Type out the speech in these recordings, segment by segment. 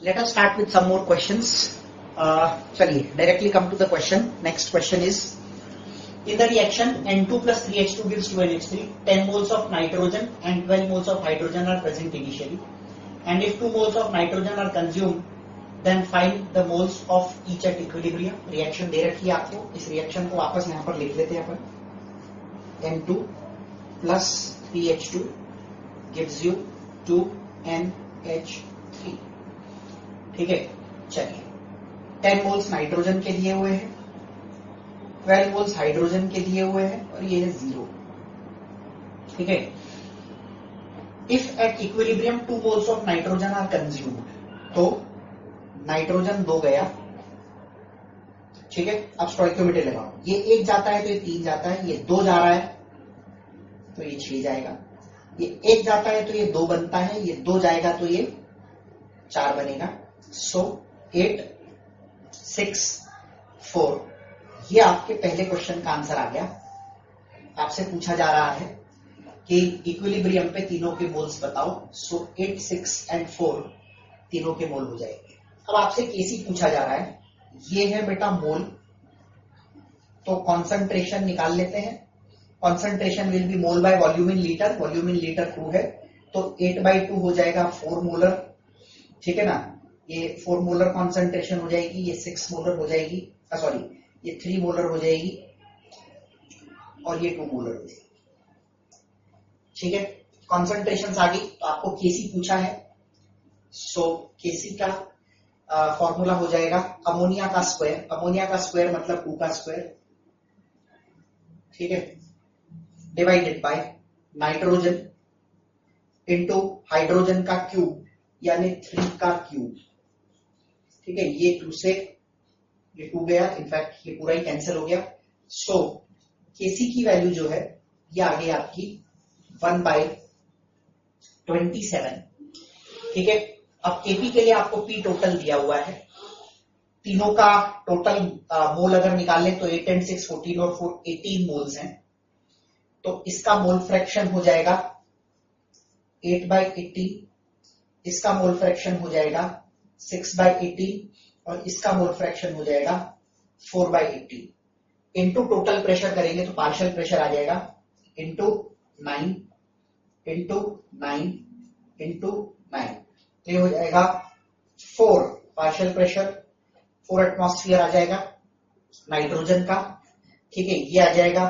Let us start with some more questions. चलिए directly come to the question. Next question is, in the reaction N2 plus 3H2 gives 2NH3, 10 moles of nitrogen and 12 moles of hydrogen are present initially, and if 2 moles of nitrogen are consumed, then find the moles of each at equilibrium. Reaction दे रखी है आपको, इस reaction को वापस यहाँ पर लिख लेते हैं अपन. N2 plus 3H2 gives you 2NH3. ठीक है, चलिए 10 मोल्स नाइट्रोजन के लिए हुए हैं, 12 मोल्स हाइड्रोजन के लिए हुए हैं और ये है 0. ठीक है. If at equilibrium 2 moles of nitrogen are consumed, तो नाइट्रोजन 2 गया. ठीक है, अब स्टोइकियोमेट्री लगाओ. ये 1 जाता है तो ये 3 जाता है, ये 2 जा रहा है तो ये 6 जाएगा, ये 1 जाता है तो ये 2 बनता है, ये 2 जाएगा तो ये 4 बनेगा. सो 8, 6, 4. ये आपके पहले क्वेश्चन का आंसर आ गया. आपसे पूछा जा रहा है कि इक्विलिब्रियम पे तीनों के मोल्स बताओ. सो 8, 6 एंड 4 तीनों के मोल हो जाएंगे. अब आपसे केसी पूछा जा रहा है, ये है बेटा मोल, तो कॉन्सेंट्रेशन निकाल लेते हैं. Concentration will be mole by volume in litre. Volume in litre 2 है तो 8/2 हो जाएगा 4 मोलर. ठीक है ना, ये 4 मोलर कॉन्सेंट्रेशन हो जाएगी, ये 6 मोलर हो जाएगी, सॉरी ये 3 मोलर हो जाएगी और ये 2 मोलर हो जाएगी. ठीक है, कॉन्सेंट्रेशन आ गई तो आपको केसी पूछा है. सो केसी का फॉर्मूला हो जाएगा अमोनिया का स्क्वायर. अमोनिया का स्क्वायर मतलब 2 का स्क्वायर. ठीक है, divided by nitrogen into hydrogen का क्यूब यानी 3 का क्यूब. ठीक है, ये 2 से ये 2 गया, इनफैक्ट ये पूरा ही कैंसिल हो गया. सो केसी की वैल्यू जो है ये आ गई आपकी 1/27. ठीक है, अब केपी के लिए आपको पी टोटल दिया हुआ है. तीनों का टोटल मोल अगर निकाल लें तो 8 and 6 14 और 4 18 मोल्स हैं. तो इसका मोल फ्रैक्शन हो जाएगा 8/18, इसका मोल फ्रैक्शन हो जाएगा 6/18 और इसका मोल फ्रैक्शन हो जाएगा 4/18. इनटू टोटल प्रेशर करेंगे तो पार्शियल प्रेशर आ जाएगा इनटू 9 इनटू 9 इनटू 9. तो ये हो जाएगा 4 पार्शियल प्रेशर, 4 एटमॉस्फेयर आ जाएगा नाइट्रोजन का. ठीक है, ये आ जाएगा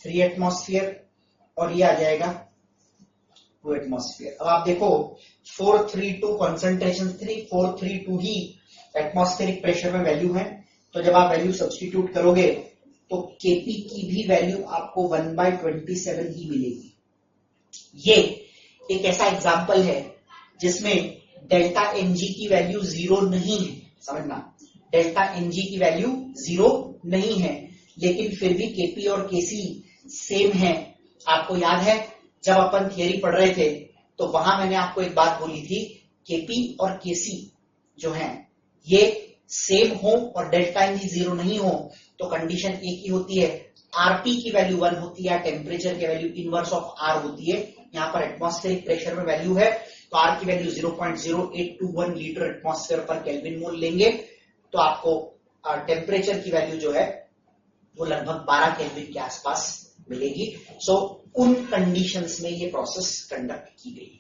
3 एटमॉस्फेयर और ये आ जाएगा 2 एटमॉस्फेयर. अब आप देखो 432 कॉन्सेंट्रेशन 3, 432 ही एटमॉस्फेरिक प्रेशर में वैल्यू है. तो जब आप वैल्यू सब्स्टिट्यूट करोगे तो केपी की भी वैल्यू आपको 1/27 ही मिलेगी. ये एक ऐसा एग्जांपल है जिसमें डेल्टा एनजी की वैल्यू 0 नहीं है. समझना, डेल्टा एनजी की वैल्यू 0 नहीं है, लेकिन फिर भी केपी और केसी सेम है. आपको याद है जब अपन थियरी पढ़ रहे थे तो वहां मैंने आपको एक बात बोली थी, केपी और केसी जो हैं ये सेम हो और डेल्टा एनजी 0 नहीं हो तो कंडीशन एक ही होती है, आरपी की वैल्यू 1 होती है, टेम्परेचर की वैल्यू इनवर्स ऑफ आर होती है. यहाँ पर एटमॉस्फेरिक प्रेशर में वैल्यू है तो आर की value 0.0821 litre atmosphere per kelvin mole लेंगे तो आपको टेम्परेचर की वैल्यू जो है वो लगभग 12 केल्विन के आसपास मिलेगी. सो उन कंडीशंस में ये प्रोसेस कंडक्ट की गई है.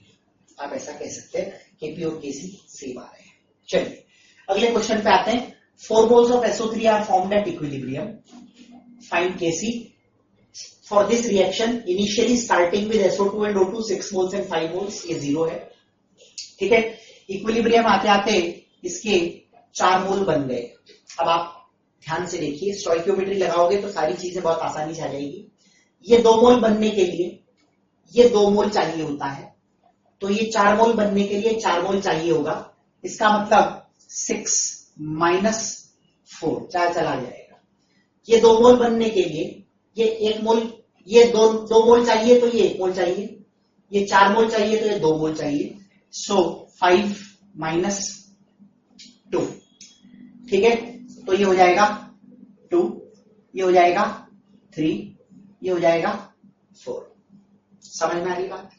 आप ऐसा कह सकते हैं केपी और केसी सेम आ रहे हैं. चलिए अगले क्वेश्चन पे आते हैं. 4 moles of SO3 are formed at equilibrium. Find Kc. For this reaction, initially starting with SO2 and O2, 6 moles and 5 moles, ये 0 है. ठीक है, इक्विलिब्रियम आते आते इसके 4 मोल बन गए. अब आप ध्यान से देखिए, स्टोइकियोमेट्री लगाओगे तो सारी चीजें बहुत आसानी से आ जाएगी. ये 2 मोल बनने के लिए ये 2 मोल चाहिए होता है, तो ये 4 मोल बनने के लिए 4 मोल चाहिए होगा. इसका मतलब 6 माइनस 4 4 चला जाएगा. ये 2 मोल बनने के लिए ये 1 मोल, ये 2 मोल चाहिए तो ये 1 मोल चाहिए, ये 4 मोल चाहिए तो ये 2 मोल चाहिए. सो 5 माइनस 2. ठीक है, तो ये हो जाएगा 2, ये हो जाएगा 3, ये हो जाएगा 4. समझ में आ रही बात?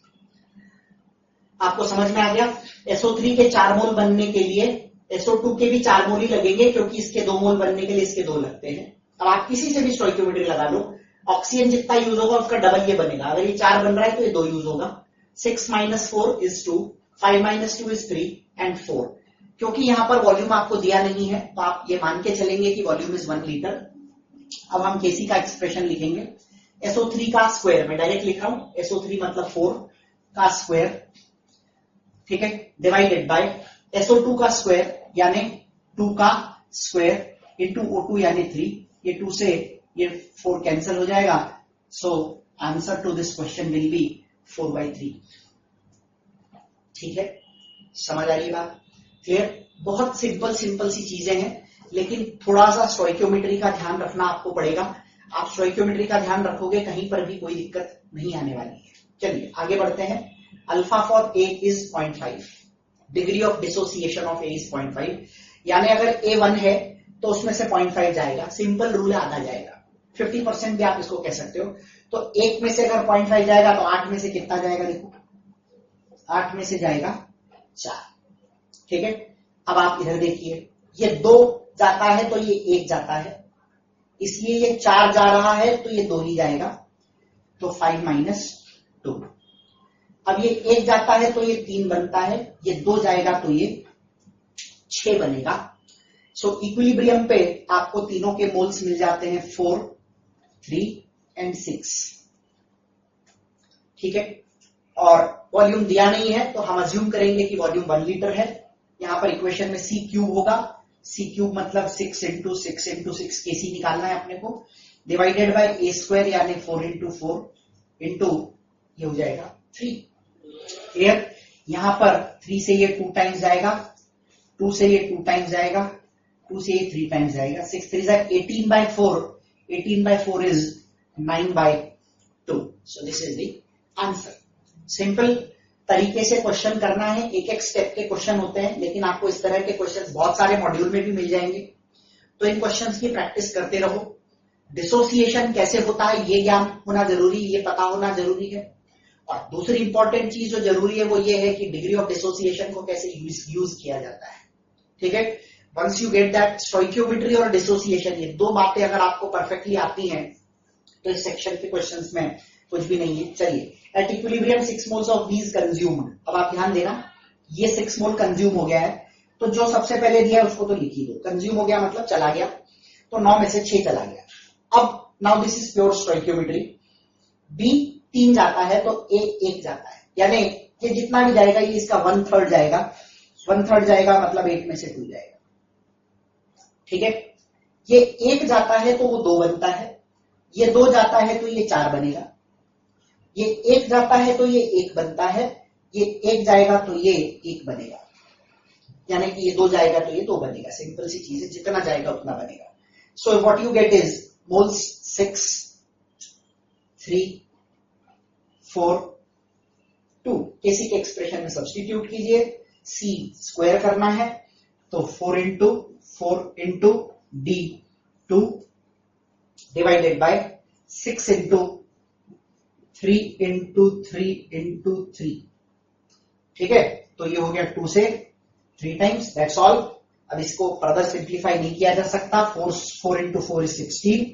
आपको समझ में आ गया? SO3 के 4 मोल बनने के लिए SO2 के भी 4 मोल ही लगेंगे, क्योंकि इसके 2 मोल बनने के लिए इसके 2 लगते हैं। अब आप किसी से भी स्टोइकियोमेट्री लगा लो, ऑक्सीजन जितना यूज होगा उसका डबल ये बनेगा। अगर ये 4 बन रहा है तो ये 2 यूज होगा। 6 - 4 is 2, 5 - 2 is 3 and 4। क्योंकि यहां पर वॉल्यूम आपको दिया नहीं है तो आप ये मान के चलेंगे कि वॉल्यूम इज 1 लीटर। अब हम Kc का एक्सप्रेशन लिखेंगे। SO3 का स्क्वायर, मैं डायरेक्ट लिख रहा हूं, SO3 मतलब 4 का स्क्वायर, ठीक है, डिवाइडेड बाय SO2 का स्क्वायर यानी 2 का स्क्वायर इंटू O2 यानी 3। ये 2 से ये 4 कैंसिल हो जाएगा। So answer to this question will be 4/3। ठीक है, समझ आ रही है बात? क्लियर? बहुत सिंपल सी चीजें हैं, लेकिन थोड़ा सा स्टोइकियोमेट्री का ध्यान रखना आपको पड़ेगा। आप स्टोइकियोमेट्री का ध्यान रखोगे, कहीं पर भी कोई दिक्कत नहीं आने वाली है। चलिए आगे बढ़ते हैं। Alpha for A is 0.5, degree of dissociation of A is 0.5, यानी अगर A 1 है तो उसमें से 0.5 जाएगा। सिंपल रूल है, आधा जाएगा। 50% भी आप इसको कह सकते हो। तो 1 में से अगर 0.5 जाएगा तो 8 में से कितना जाएगा? देखो, 8 में से जाएगा 4। ठीक है, अब आप इधर देखिए, ये 2 जाता है तो ये 1 जाता है, इसलिए ये 4 जा रहा है तो ये 2 ही जाएगा, तो 5 - 2। अब ये 1 जाता है तो ये 3 बनता है, ये 2 जाएगा तो ये 6 बनेगा। सो इक्विलिब्रियम पे आपको तीनों के मोल्स मिल जाते हैं 4, 3 एंड 6। ठीक है, और वॉल्यूम दिया नहीं है तो हम अज्यूम करेंगे कि वॉल्यूम 1 लीटर है। यहां पर इक्वेशन में C क्यूब होगा, C क्यूब मतलब 6 × 6 × 6 Kc निकालना है अपने को, डिवाइडेड बाय A स्क्वायर यानी 4 × 4 इंटू ये हो जाएगा 3। क्लियर? यहां पर 3 से ये 2 टाइम्स जाएगा, 2 से ये 2 टाइम्स जाएगा, 2 से ये 3 टाइम्स जाएगा। 6 3 18/4, 18/4 is 9/2। So this is the answer. Simple तरीके से क्वेश्चन करना है, एक एक स्टेप के क्वेश्चन होते हैं, लेकिन आपको इस तरह के क्वेश्चन बहुत सारे मॉड्यूल में भी मिल जाएंगे। तो इन क्वेश्चंस की प्रैक्टिस करते रहो। डिसोसिएशन कैसे होता है ये ज्ञान होना जरूरी, ये पता होना जरूरी है। और दूसरी इंपॉर्टेंट चीज जो जरूरी है वो ये है कि डिग्री ऑफ डिसोसिएशन को कैसे यूज किया जाता है। ठीक है, once you get that, stoichiometry और डिसोसिएशन, ये 2 बातें अगर आपको परफेक्टली आती हैं तो इस सेक्शन के क्वेश्चंस में कुछ भी नहीं है। चलिए, at equilibrium 6 moles of B is consumed. अब आप ध्यान देना, ये 6 मोल कंज्यूम हो गया है, तो जो सबसे पहले दिया है उसको तो लिख ही दो। कंज्यूम हो गया मतलब चला गया, तो 9 में से 6 चला गया। अब now this is pure stoichiometry. B 3 जाता है तो A 1 जाता है, यानी ये जितना भी जाएगा ये इसका 1/3 जाएगा। 1/3 जाएगा मतलब 8 में से 2 जाएगा। ठीक है, ये 1 जाता है तो वो 2 बनता है, ये 2 जाता है तो ये 4 बनेगा, ये 1 जाता है तो ये 1 बनता है, ये 1 जाएगा तो ये 1 बनेगा, यानी कि ये 2 जाएगा तो ये 2 बनेगा। सिंपल सी चीज है, जितना जाएगा उतना बनेगा। So what you get is moles 6, 3, 4, 2। Kc के एक्सप्रेशन में सब्स्टिट्यूट कीजिए, C स्क्वायर करना है तो 4 × D2 डिवाइडेड बाय 6 × 3 × 3 × 3। ठीक है, तो ये हो गया 2 से 3 टाइम्स, दैट्स ऑल। अब इसको फर्दर सिंप्लीफाई नहीं किया जा सकता। 4 × 4 is 16,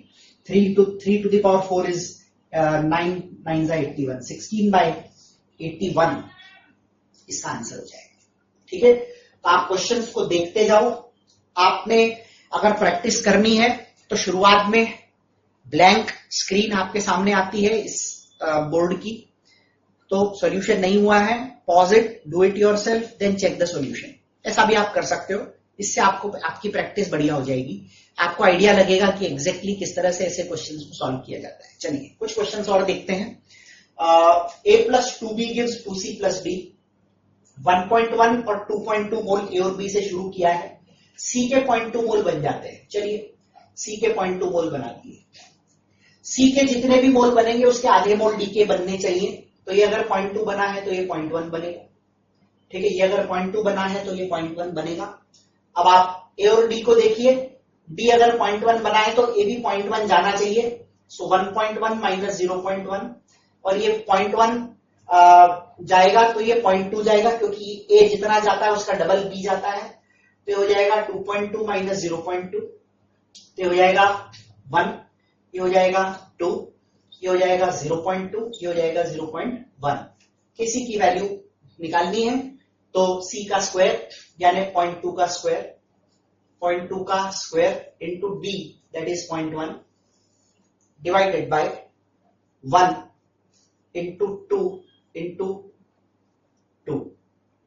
3 to the power 4 is 9 9 81, 16/81 इसका आंसर हो जाएगा। ठीक है, तो आप क्वेश्चंस को देखते जाओ। आपने अगर प्रैक्टिस करनी है तो शुरुआत में ब्लैंक स्क्रीन आपके सामने आती है इस बोर्ड की, तो सॉल्यूशन नहीं हुआ है, pause it, do it yourself, then check the solution. ऐसा भी आप कर सकते हो, इससे आपको आपकी प्रैक्टिस बढ़िया हो जाएगी। आपको आइडिया लगेगा कि एग्जैक्टली किस तरह से ऐसे क्वेश्चंस को सॉल्व किया जाता है। चलिए कुछ क्वेश्चंस और देखते हैं। A + 2B gives 2C + D। 1.1 और 2.2 मोल A और B से शुरू किया है, C के 0.2 मोल बन जाते हैं। चलिए C के 0.2 मोल बना दिए। C के जितने भी मोल बनेंगे उसके आधे मोल D के बनने चाहिए, तो ये अगर 0.2 बना है तो ये 0.1 बनेगा। ठीक है, ये अगर 0.2 बना है तो ये 0.1 बनेगा। अब आप A और D को देखिए, D अगर 0.1 बना है तो A भी 0.1 जाना चाहिए, सो 1.1 - 0.1, और ये 0.1 जाएगा तो ये 0.2 जाएगा, क्योंकि ए जितना जाता है उसका डबल बी जाता है। तो हो जाएगा 2.2 माइनस 0.2, तो हो जाएगा 1, ये हो जाएगा 2, ये हो जाएगा 0.2, ये हो जाएगा 0.1। किसी की वैल्यू निकालनी है तो सी का स्क्वायर यानी 0.2 का स्क्वायर, 0.2 का square into D that is 0.1 divided by 1 into 2 into 2।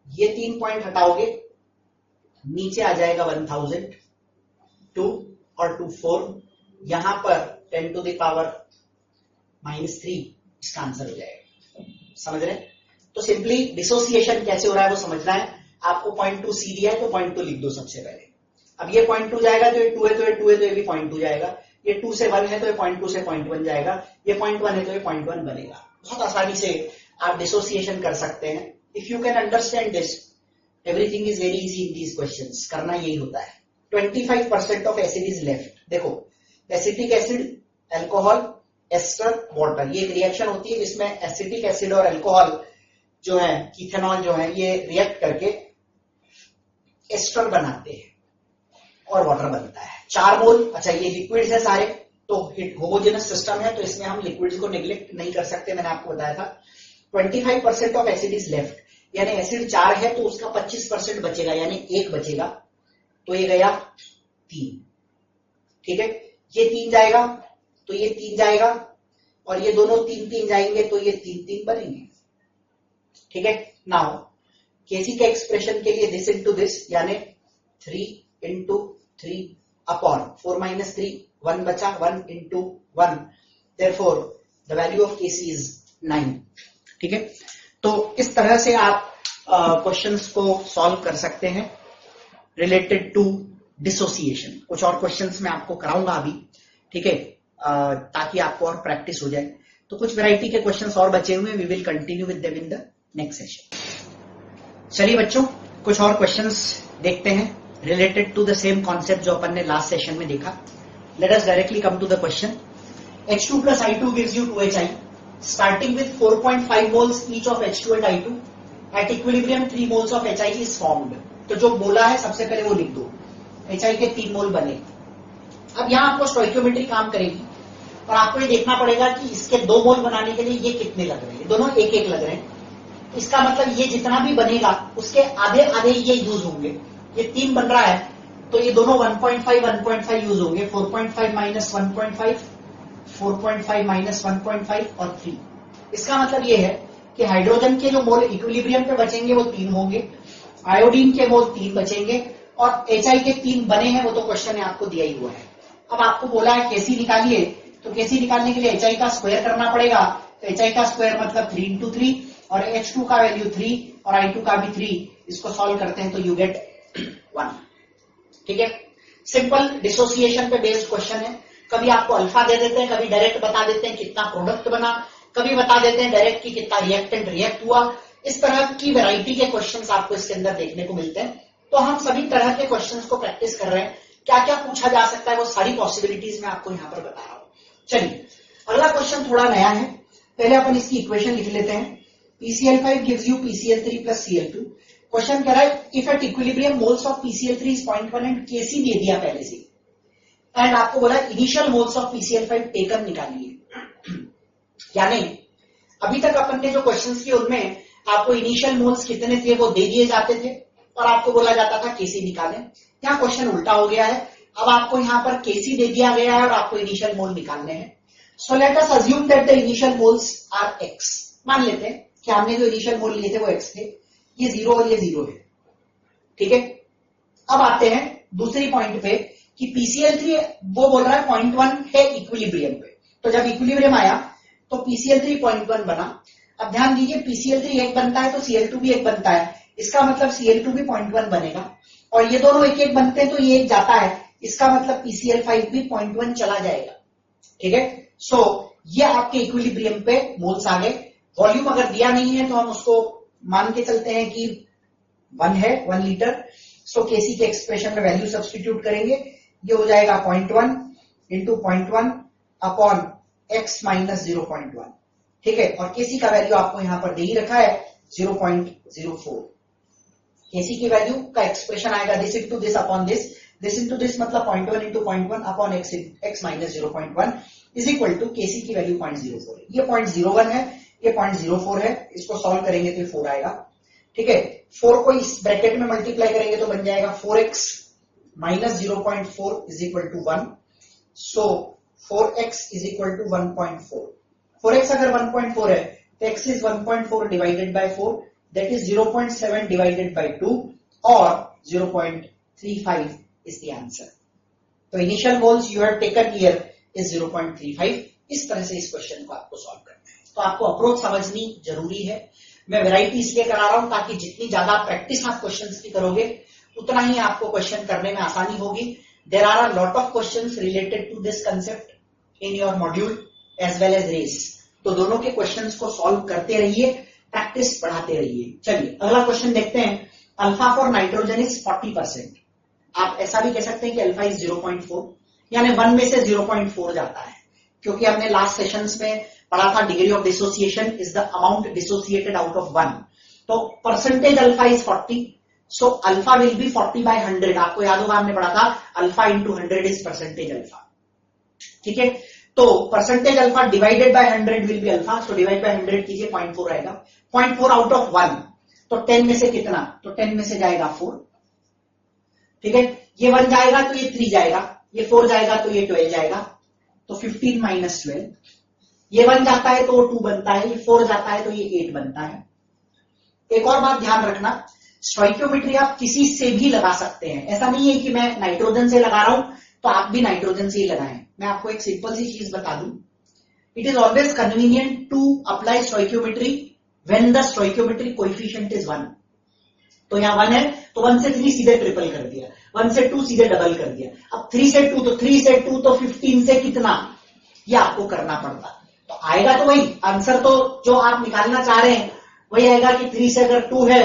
ये 3 पॉइंट हटाओगे, नीचे आ जाएगा 1000, 2 और 2 4, यहां पर 10 टू द पावर -3 इसका आंसर हो जाएगा। समझ रहे? तो सिंपली डिसोसिएशन कैसे हो रहा है वो समझना है आपको। 0.2 सी दिया है तो 0.2 लिख दो सबसे पहले। अब ये 0.2 जाएगा तो ये 2 है तो ये 2 है तो ये भी 0.2 जाएगा, ये 2 से 1 है तो ये 0.2 से 0.1 जाएगा, ये 0.1 है तो ये 0.1 बनेगा। बहुत आसानी से आप डिसोसिएशन कर सकते हैं। If you can understand this, everything is very easy in these questions. करना यही होता है। 25% ऑफ एसिड इज लेफ्ट। देखो, acetic acid, alcohol, ester, water, ये एक रिएक्शन होती है जिसमें एसिटिक एसिड और अल्कोहल जो है, इथेनॉल जो है, ये रिएक्ट करके एस्टर बनाते हैं और वाटर बनता है। 4 मोल। अच्छा, ये लिक्विड्स है सारे, तो होमोजेनस सिस्टम है तो इसमें हम लिक्विड्स को नेग्लेक्ट नहीं कर सकते, मैंने आपको बताया था। 25% ऑफ एसिड इज लेफ्ट, यानी एसिड 4 है तो उसका 25% बचेगा, यानी 1 बचेगा, तो ये गया 3। ठीक है, ये 3 जाएगा तो ये 3 जाएगा, और ये दोनों 3 जाएंगे तो ये 3 बनेंगे। ठीक है, नाउ केसी के एक्सप्रेशन के लिए दिस इंटू दिस, यानी 3 इंटू 3 अपॉन 4 माइनस 3, 1 बचा, 1 into 1, therefore the value of KC is 9। ठीक है, तो इस तरह से आप क्वेश्चंस को सॉल्व कर सकते हैं रिलेटेड टू डिसोसिएशन। कुछ और क्वेश्चंस मैं आपको कराऊंगा अभी, ठीक है, ताकि आपको और प्रैक्टिस हो जाए। तो कुछ वैरायटी के क्वेश्चंस और बचे हुए, we will continue with them in the next session. चलिए बच्चों, कुछ और क्वेश्चंस देखते हैं related to the same concept जो अपन ने लास्ट सेशन में देखा। Let us directly come to the question. H2 plus I2 gives you 2HI, starting with 4.5 moles each of H2 and I2. At equilibrium 3 moles of HI is formed. तो जो बोला है सबसे पहले वो लिख दो, HI के 3 मोल बने। अब यहाँ आपको स्टोइकियोमेट्री काम करेगी और आपको ये देखना पड़ेगा कि इसके 2 मोल बनाने के लिए ये कितने लग रहे हैं। दोनों 1-1 लग रहे हैं। इसका मतलब ये जितना भी बनेगा उसके आधे आधे ये यूज होंगे। ये 3 बन रहा है तो ये दोनों 1.5 यूज होंगे। 4.5 माइनस 1.5, 4.5 माइनस 1.5 और 3। इसका मतलब ये है कि हाइड्रोजन के जो मोल इक्विलिब्रियम पे बचेंगे वो 3 होंगे, आयोडीन के मोल 3 बचेंगे, और HI के 3 बने हैं, वो तो क्वेश्चन में आपको दिया ही हुआ है। अब आपको बोला है केसी निकालिए, तो केसी निकालने के लिए HI का स्क्वायर करना पड़ेगा। तो HI का स्क्वायर मतलब 3 इंटू 3, और H2 का वैल्यू 3 और I2 का भी 3। इसको सॉल्व करते हैं तो यू गेट 1। ठीक है, सिंपल डिसोसिएशन पे बेस्ड क्वेश्चन है। कभी आपको अल्फा दे देते हैं, कभी डायरेक्ट बता देते हैं कितना प्रोडक्ट बना, कभी बता देते हैं डायरेक्ट कि कितना रिएक्टेंट रिएक्ट हुआ। इस तरह की वैरायटी के क्वेश्चंस आपको इसके अंदर देखने को मिलते हैं। तो हम सभी तरह के क्वेश्चंस को प्रैक्टिस कर रहे हैं। क्या क्या पूछा जा सकता है वो सारी पॉसिबिलिटीज मैं आपको यहाँ पर बता रहा हूँ। चलिए, अगला क्वेश्चन थोड़ा नया है। पहले अपन इसकी इक्वेशन लिख लेते हैं। PCl5 gives you PCl3 plus Cl2। Question कह रहा है if at equilibrium moles of PCl3 is 0.1 and Kc दे दिया पहले से, एंड आपको बोला initial moles of PCl5 taken निकालिए। यानी अभी तक अपन ने जो क्वेश्चंस किए उनमें आपको इनिशियल मोल्स कितने थे वो दे दिए जाते थे और आपको बोला जाता था Kc निकालें। यहाँ क्वेश्चन उल्टा हो गया है। अब आपको यहाँ पर Kc दे दिया गया है और आपको इनिशियल मोल निकालने हैं। So let us assume that the initial moles are x। मान लेते हैं कि हमने जो इनिशियल मोल लिए थे वो x थे, ये 0 और ये 0 है। ठीक है, अब आते हैं दूसरी पॉइंट पे कि PCl3 वो बोल रहा है 0.1 है इक्विलिब्रियम पे। तो जब इक्विलिब्रियम आया तो PCl3 0.1 बना। अब ध्यान दीजिए, PCl3 1 बनता है तो Cl2 भी 1 बनता है। इसका मतलब Cl2 भी 0.1 बनेगा, और ये दोनों 1-1 बनते हैं तो ये 1 जाता है। इसका मतलब PCl5 भी 0.1 चला जाएगा। ठीक है, सो ये आपके इक्विलिब्रियम पे मोल्स आ गए। वॉल्यूम अगर दिया नहीं है तो हम उसको मान के चलते हैं कि 1 है, 1 लीटर। सो केसी के एक्सप्रेशन में वैल्यू सब्स्टिट्यूट करेंगे, ये हो जाएगा 0.1 इंटू 0.1 अपॉन x माइनस 0.1। ठीक है, और केसी का वैल्यू आपको यहां पर दे ही रखा है 0.04। केसी की वैल्यू का एक्सप्रेशन आएगा this into this upon this into this मतलब 0.1 into 0.1 upon x minus 0.1 is equal to KC की वैल्यू 0.04 है। ये 0.01 है, ये 0.04 है, इसको सॉल्व करेंगे तो 4 आएगा। ठीक है, 4 को इस ब्रैकेट में मल्टीप्लाई करेंगे तो बन जाएगा 4x minus 0.4 is equal to 1। So 4x is equal to 1.4। 4x अगर 1.4 है तो x is 1.4 divided by 4 that is 0.7 divided by 2 और 0.35 इज द आंसर। तो initial moles you have taken here is 0.35। इस तरह से इस क्वेश्चन को आपको सॉल्व करना है। तो आपको अप्रोच समझनी जरूरी है। मैं वैरायटी इसलिए करा रहा हूं ताकि जितनी ज्यादा प्रैक्टिस आप क्वेश्चंस की करोगे उतना ही आपको क्वेश्चन करने में आसानी होगी। There are a lot of questions related to this concept in your module as well as race. तो दोनों के क्वेश्चंस को सॉल्व करते रहिए, प्रैक्टिस बढ़ाते रहिए। चलिए अगला क्वेश्चन देखते हैं। Alpha for nitrogen is 40%। आप ऐसा भी कह सकते हैं कि अल्फा इज 0.4, यानी 1 में से 0.4 जाता है, क्योंकि हमने लास्ट सेशंस में पढ़ा था degree of dissociation is the amount dissociated out of 1। तो percentage alpha is 40, so alpha will be 40 by 100। आपको याद होगा हमने पढ़ा था alpha into 100 is percentage alpha. ठीक है, तो percentage alpha divided by 100 will be alpha. तो डिवाइड बाय 100 कीजिए 0.4 आएगा। 0.4 आउट ऑफ 1 तो 10 में से कितना, तो 10 में से जाएगा 4। ठीक है, ये 1 जाएगा तो ये 3 जाएगा, ये 4 जाएगा तो ये 12 जाएगा, तो 15 माइनस 12। ये 1 जाता है तो वो 2 बनता है, ये 4 जाता है तो ये 8 बनता है। एक और बात ध्यान रखना, स्टोइकियोमेट्री आप किसी से भी लगा सकते हैं। ऐसा नहीं है कि मैं नाइट्रोजन से लगा रहा हूं तो आप भी नाइट्रोजन से ही लगाएं। मैं आपको एक सिंपल सी चीज बता दूं, it is always convenient to apply stoichiometry when the stoichiometric coefficient is 1। तो यहां 1 है तो 1 से 3 सीधे ट्रिपल कर दिया, 1 से 2 सीधे डबल कर दिया। अब 3 से 2 तो 3 से 2 तो 15 से कितना, ये आपको करना पड़ता। तो आएगा तो वही आंसर, तो जो आप निकालना चाह रहे हैं वही आएगा कि 3 से अगर 2 है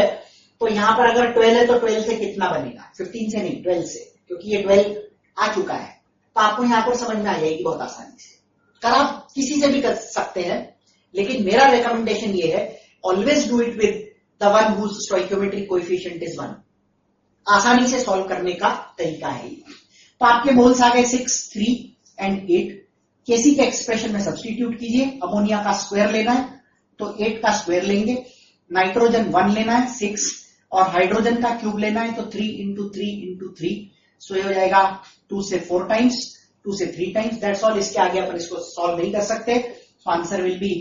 तो यहां पर अगर 12 है तो 12 से कितना बनेगा, 15 से नहीं 12 से, क्योंकि ये 12 आ चुका है। तो आपको यहां पर समझ में आ जाएगी बहुत आसानी से। कर आप किसी से भी कर सकते हैं, लेकिन मेरा रिकमेंडेशन ये है always do it with the one whose stoichiometric coefficient is 1। आसानी से सॉल्व करने का तरीका है। तो आपके मोल्स आ गए 6, 3 एंड 8। केसी के एक्सप्रेशन में सब्स्टिट्यूट कीजिए। अमोनिया का स्क्वायर लेना है तो 8 का स्क्वायर लेंगे, नाइट्रोजन 1 लेना है 6, और हाइड्रोजन का क्यूब लेना है तो 3 इंटू 3 इंटू 3। सो ये हो जाएगा 2 से 4 टाइम्स, 2 से 3 टाइम्स, दैट्स ऑल। इसके आगे अपन इसको सॉल्व नहीं कर सकते। So answer will be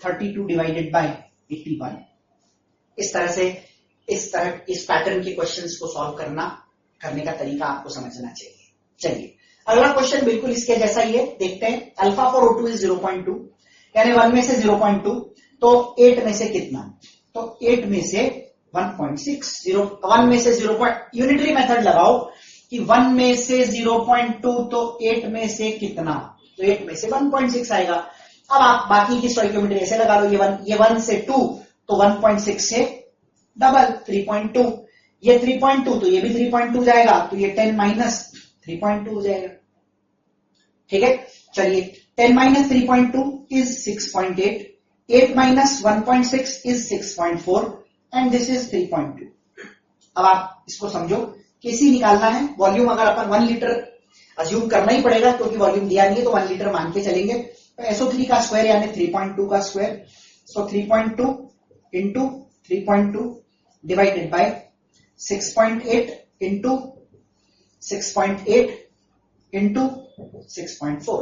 32 divided by 81। इस तरह से इस पैटर्न के क्वेश्चंस को सॉल्व करने का तरीका आपको समझना चाहिए। चलिए अगला क्वेश्चन बिल्कुल इसके जैसा ही है, देखते हैं। अल्फा फॉर O2 इज 0.2, यानी 1 में से 0.2 तो 8 में से कितना, तो 8 में से 1.6, 1 में से 0. यूनिटरी मेथड लगाओ कि 1 में से 0.2 तो 8 में से कितना, तो 8 में से 1.6 आएगा। अब आप बाकी की स्टोइकियोमेट्री ऐसे लगा लो, ये 1 से 2 तो 1.6 से डबल 3.2, ये 3.2 तो ये भी 3.2 जाएगा, तो ये 10 माइनस 3.2 हो जाएगा। ठीक है, चलिए 10 minus 3.2 is 6.8, 8 minus 1.6 is 6.4 and this is 3.2। अब आप इसको समझो, केसी निकालना है। वॉल्यूम अगर अपन 1 लीटर अज्यूम करना ही पड़ेगा क्योंकि वॉल्यूम दिया नहीं है, तो 1 लीटर मान के चलेंगे। तो SO3 का स्क्वायर यानी 3.2 का square, so 3.2 into 3.2 divided by 6.8 into 6.8 into 6.4।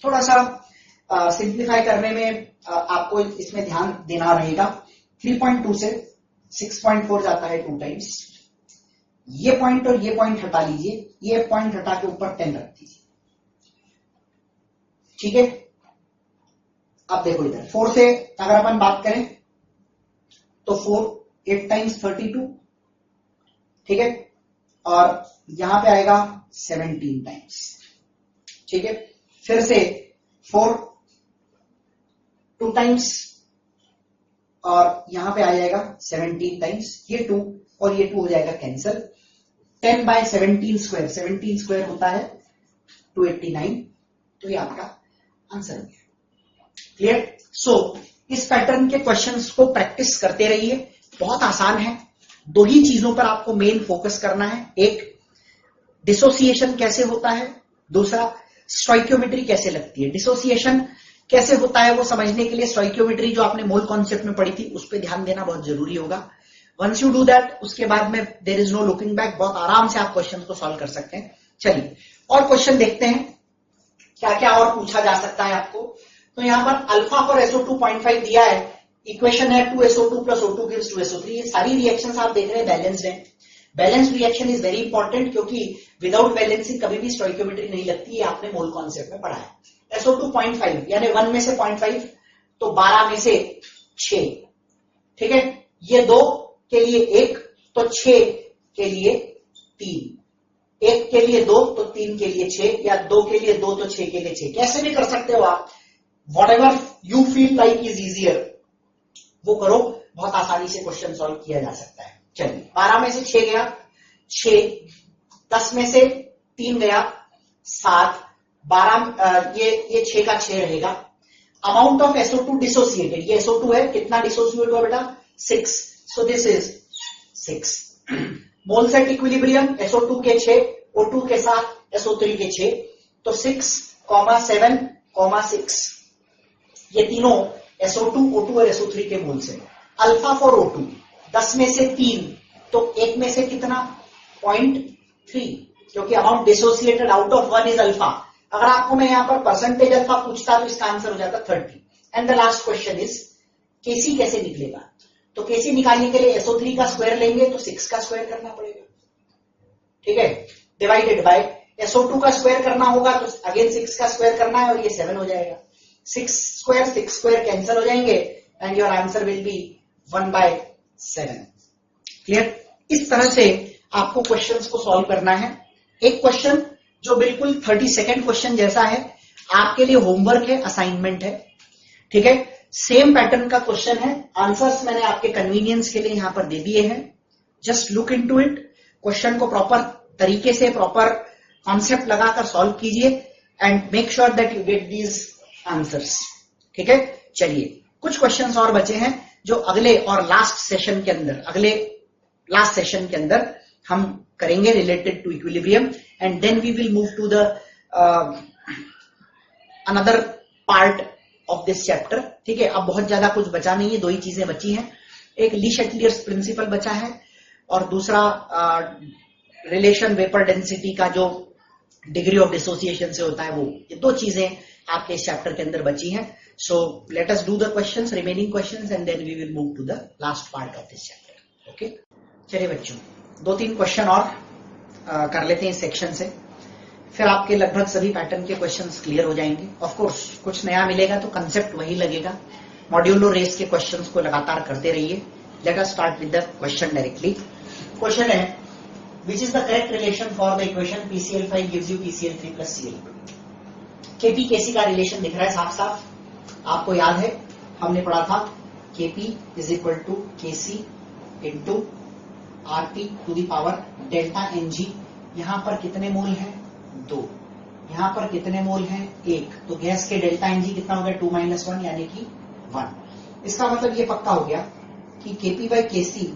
थोड़ा सा सिंप्लीफाई करने में आपको इसमें ध्यान देना रहेगा। 3.2 से 6.4 जाता है 2 टाइम्स। ये पॉइंट और ये पॉइंट हटा लीजिए, ये पॉइंट हटा के ऊपर 10 रख दीजिए। ठीक है, अब देखो इधर 4 से अगर अपन बात करें तो 4 8 टाइम्स 32। ठीक है, और यहां पे आएगा 17 टाइम्स। ठीक है, फिर से 4 2 टाइम्स और यहां पे आ जाएगा 17 टाइम्स, ये 2 और ये 2 हो जाएगा कैंसिल। 10 बाय 17 स्क्वायर, 17 स्क्वायर होता है 289, तो ये आपका आंसर हो गया। क्लियर? सो इस पैटर्न के क्वेश्चंस को प्रैक्टिस करते रहिए, बहुत आसान है। दो ही चीजों पर आपको मेन फोकस करना है, एक डिसोसिएशन कैसे होता है, दूसरा स्टोइकियोमेट्री कैसे लगती है। डिसोसिएशन कैसे होता है वो समझने के लिए स्टोइकियोमेट्री जो आपने मोल कॉन्सेप्ट में पढ़ी थी उस पर ध्यान देना बहुत जरूरी होगा। वंस यू डू दैट, उसके बाद में there is no looking back, बहुत आराम से आप क्वेश्चन को सॉल्व कर सकते हैं। चलिए और क्वेश्चन देखते हैं क्या क्या और पूछा जा सकता है आपको। तो यहां पर अल्फा फॉर SO2 0.5 दिया है, इक्वेशन है 2SO2 plus O2 gives 2SO3। ये सारी रिएक्शंस आप देख रहे हैं बैलेंस्ड है। Balanced reaction is very important क्योंकि विदाउट बैलेंसिंग कभी भी स्टोइकियोमेट्री नहीं लगती, ये आपने मोल कॉन्सेप्ट में पढ़ा है। SO2 0.5 यानी 1 में से 0.5 तो 12 में से 6, ठीक है। ये 2 के लिए 1 तो 6 के लिए 3, 1 के लिए 2 तो 3 के लिए 6, या 2 के लिए 2 तो 6 के लिए 6, कैसे भी कर सकते हो आप। Whatever you feel like is easier वो करो, बहुत आसानी से क्वेश्चन सॉल्व किया जा सकता है। चलिए 12 में से 6 गया 6, 10 में से 3 गया 7, 12 ये 6 का 6 रहेगा। अमाउंट ऑफ SO2 डिसोसिएटेड, ये SO2 है, कितना डिसोसिएट हुआ बेटा 6, so this is 6। Mole said equilibrium SO2 के 6, O2 के साथ SO3 के 6, तो 6, 7, 6, ये तीनों SO2, O2 और SO3 के मोल से। अल्फा फॉर O2 10 में से 3 तो 1 में से कितना 0.3, क्योंकि amount dissociated out of 1 is alpha. अगर आपको मैं यहां पर परसेंटेज अल्फा पूछता तो इसका आंसर हो जाता 30। And the last question is KC कैसे निकलेगा। तो केसी निकालने के लिए SO3 का स्क्वायर लेंगे तो 6 का स्क्वायर करना पड़ेगा, ठीक है, डिवाइडेड बाय SO2 का स्क्वायर करना होगा तो अगेन 6 का स्क्वायर करना है और ये 7 हो जाएगा। 6 स्क्वायर कैंसिल हो जाएंगे and your answer will be 1/7। Clear. इस तरह से आपको क्वेश्चंस को सॉल्व करना है। एक क्वेश्चन जो बिल्कुल 30 सेकेंड क्वेश्चन जैसा है, आपके लिए होमवर्क है, असाइनमेंट है, ठीक है। सेम पैटर्न का क्वेश्चन है, आंसर्स मैंने आपके कन्वीनियंस के लिए यहां पर दे दिए हैं। Just look into it, question को प्रॉपर तरीके से प्रॉपर कॉन्सेप्ट लगाकर सॉल्व कीजिए and make sure that you get these answers, ठीक है। चलिए कुछ क्वेश्चंस और बचे हैं जो अगले और लास्ट सेशन के अंदर हम करेंगे related to equilibrium, and then we will move to the another part of this chapter, ठीक है। अब बहुत ज्यादा कुछ बचा नहीं है, 2 ही चीजें बची हैं। एक ली शटलियर्स प्रिंसिपल बचा है और दूसरा रिलेशन वेपर डेंसिटी का जो डिग्री ऑफ डिसोसिएशन से होता है वो। ये 2 चीजें आपके इस चैप्टर के अंदर बची हैं। So let us do the questions, remaining questions, and then we will move to the last part of this chapter. Okay, चलिए बच्चों 2-3 क्वेश्चन और कर लेते हैं इस सेक्शन से, फिर आपके लगभग सभी पैटर्न के क्वेश्चंस क्लियर हो जाएंगे। ऑफ कोर्स कुछ नया मिलेगा तो कंसेप्ट वही लगेगा। मॉड्यूलो रेस के क्वेश्चंस को लगातार करते रहिए। Let us start with the question directly. Question है which is the correct relation for the equation PCl5 gives you PCl3 plus Cl2। KP KC का रिलेशन दिख रहा है साफ साफ, आपको याद है हमने पढ़ा था Kp is equal to Kc into RT to the power delta Ng। यहां पर कितने मोल हैं 2, यहां पर कितने मोल हैं 1, तो गैस के डेल्टा Ng कितना हो गया 2 - 1 यानी कि 1। इसका मतलब ये पक्का हो गया कि Kp/Kc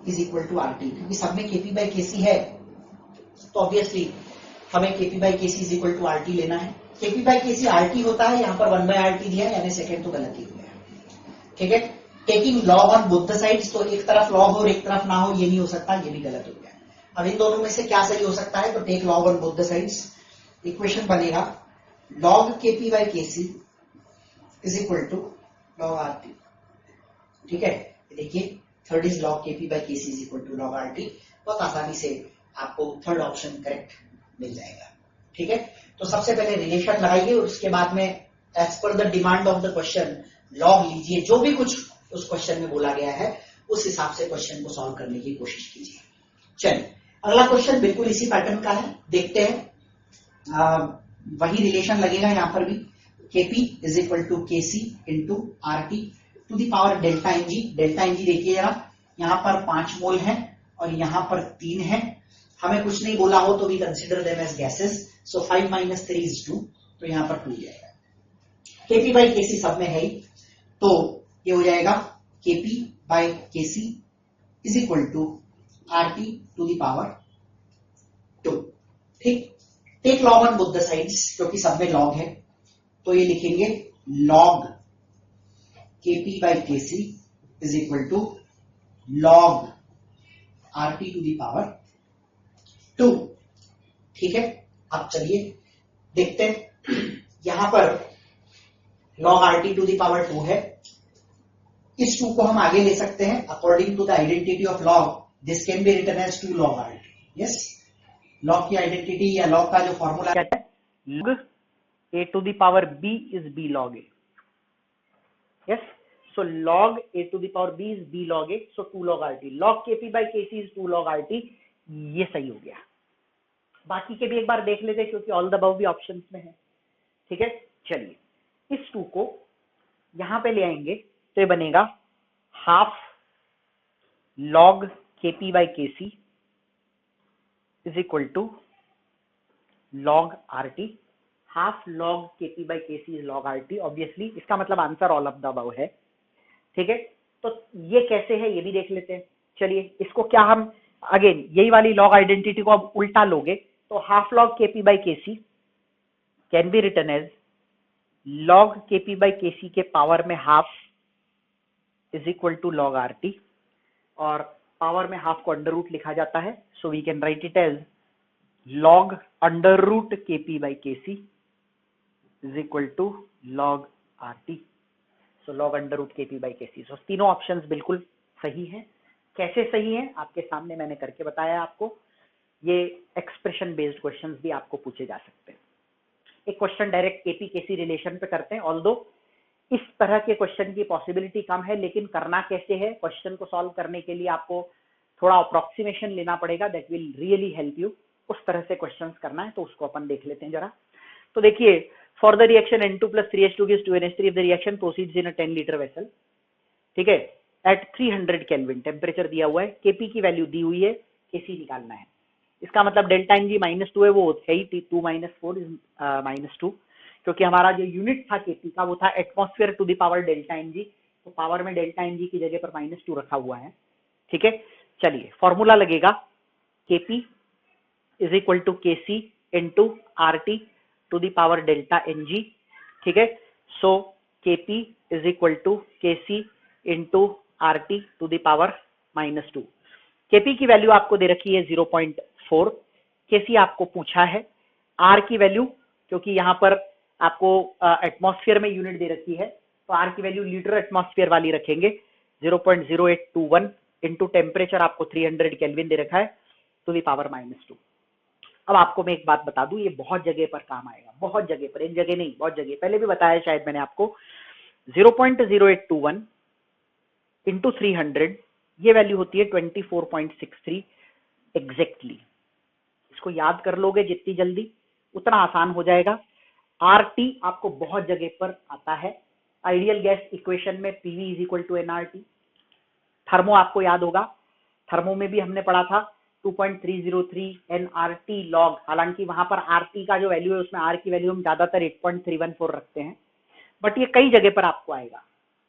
is equal to RT, क्योंकि सब में Kp/Kc है तो ऑब्वियसली हमें Kp/Kc is equal to RT लेना है। Kp/Kc RT होता है, यहां पर 1/RT दिया है यानी सेकेंड तो गलत ही हो गया, ठीक है। Taking log on both the sides, तो एक तरफ लॉग हो और एक तरफ ना हो ये नहीं हो सकता, ये भी गलत हो गया। अब इन दोनों में से क्या सही हो सकता है, तो take log on both the sides. Equation बनेगा log Kp/Kc is equal to log RT, ठीक है। देखिए third is log Kp/Kc is equal to log RT। बहुत आसानी से आपको थर्ड ऑप्शन करेक्ट मिल जाएगा, ठीक है। तो सबसे पहले रिलेशन लगाइए और उसके बाद में as per the demand of the question log लीजिए, जो भी कुछ उस क्वेश्चन में बोला गया है उस हिसाब से क्वेश्चन को सॉल्व करने की कोशिश कीजिए। चलिए अगला क्वेश्चन बिल्कुल इसी पैटर्न का है, देखते हैं। वही रिलेशन लगेगा यहां पर भी, Kp is equal to Kc into RT to the power delta Ng। Delta Ng देखिए जरा, यहां पर 5 मोल है और यहां पर 3 है। हमें कुछ नहीं बोला हो तो we consider them as gases, so 5 - 3 is 2, तो यहां पर 2 जाएगा। Kp/Kc सब में है ही, तो ये हो जाएगा Kp by Kc is equal to Rt to the power 2। ठीक, take log on both the sides, क्योंकि सब में लॉग है, तो ये लिखेंगे log Kp by Kc is equal to log Rt to the power 2। ठीक है, अब चलिए देखते हैं, यहां पर log Rt to the power 2 है, इस 2 को हम आगे ले सकते हैं according to the identity of log, this can be written as 2 log Rt। Yes, log की आइडेंटिटी या log का जो फॉर्मूला क्या है, log a to the power b is b log a। yes, so log a to the power b is b log a, so 2 log Rt, log Kp by Kc is 2 log Rt। ये सही हो गया। बाकी के भी एक बार देख लेते हैं, क्योंकि ऑल द अबव भी ऑप्शंस में है। ठीक है, चलिए इस 2 को यहां पे ले आएंगे तो ये बनेगा half log Kp by Kc is equal to log Rt। Half log Kp by Kc is log Rt, obviously इसका मतलब answer all of the above है। ठीक है, तो ये कैसे है ये भी देख लेते हैं। चलिए इसको क्या हम अगेन यही वाली log आइडेंटिटी को अब उल्टा लोगे तो half log Kp by Kc can be written as log Kp by Kc के पावर में half is equal to log Rt, और पावर में हाफ को अंडर रूट लिखा जाता है, so we can write it as log under root Kp by Kc is equal to log Rt। So log under root Kp by Kc। So तीनों options बिल्कुल सही हैं। कैसे सही हैं आपके सामने मैंने करके बताया आपको। ये एक्सप्रेशन बेस्ड क्वेश्चंस भी आपको पूछे जा सकते हैं। एक question direct Kp Kc relation पे करते हैं, ऑल्दो इस तरह के क्वेश्चन की पॉसिबिलिटी कम है, लेकिन करना कैसे है, क्वेश्चन को सॉल्व करने के लिए आपको थोड़ा अप्रोक्सीमेशन लेना पड़ेगा, that will really help you. उस तरह से क्वेश्चंस करना है, तो उसको अपन देख लेते हैं जरा। तो देखिए, for the reaction N2 plus 3H2 gives 2NH3 if the reaction proceeds in a 10 liter vessel। ठीक है, एट 300 केल्विन टेम्परेचर दिया हुआ है, Kp की वैल्यू दी हुई है, Kc निकालना है। इसका मतलब डेल्टा Ng -2 है, वो है ही 2 - 4 इज -2, क्योंकि हमारा जो यूनिट था Kp का वो था atmosphere to the power delta Ng, तो पावर में डेल्टा Ng की जगह पर -2 रखा हुआ है। ठीक है, चलिए फॉर्मूला लगेगा Kp is equal to Kc into Rt to the power delta Ng। ठीक है, so Kp is equal to Kc into Rt to the power -2। Kp की वैल्यू आपको दे रखी है 0.4, Kc आपको पूछा है, R की वैल्यू क्योंकि यहाँ पर आपको एटमॉस्फेयर में यूनिट दे रखी है, तो R की वैल्यू लीटर एटमॉस्फेयर वाली रखेंगे, 0.0821 इंटू टेम्परेचर आपको 300 केल्विन दे रखा है टू द पावर -2। अब आपको मैं एक बात बता दूं, ये बहुत जगह पर काम आएगा, बहुत जगह पर, एक जगह नहीं बहुत जगह, पहले भी बताया शायद मैंने आपको। 0.0821 इंटू 300, ये वैल्यू होती है 24.63 एग्जैक्टली। इसको याद कर लोगे जितनी जल्दी उतना आसान हो जाएगा। RT आपको बहुत जगह पर आता है, आइडियल गैस इक्वेशन में PV is equal to nRT। Thermo आपको याद होगा, थर्मो में भी हमने पढ़ा था 2.303 nRT log, हालांकि वहां पर RT का जो वैल्यू है उसमें R की वैल्यू हम ज्यादातर 8.314 रखते हैं, बट ये कई जगह पर आपको आएगा।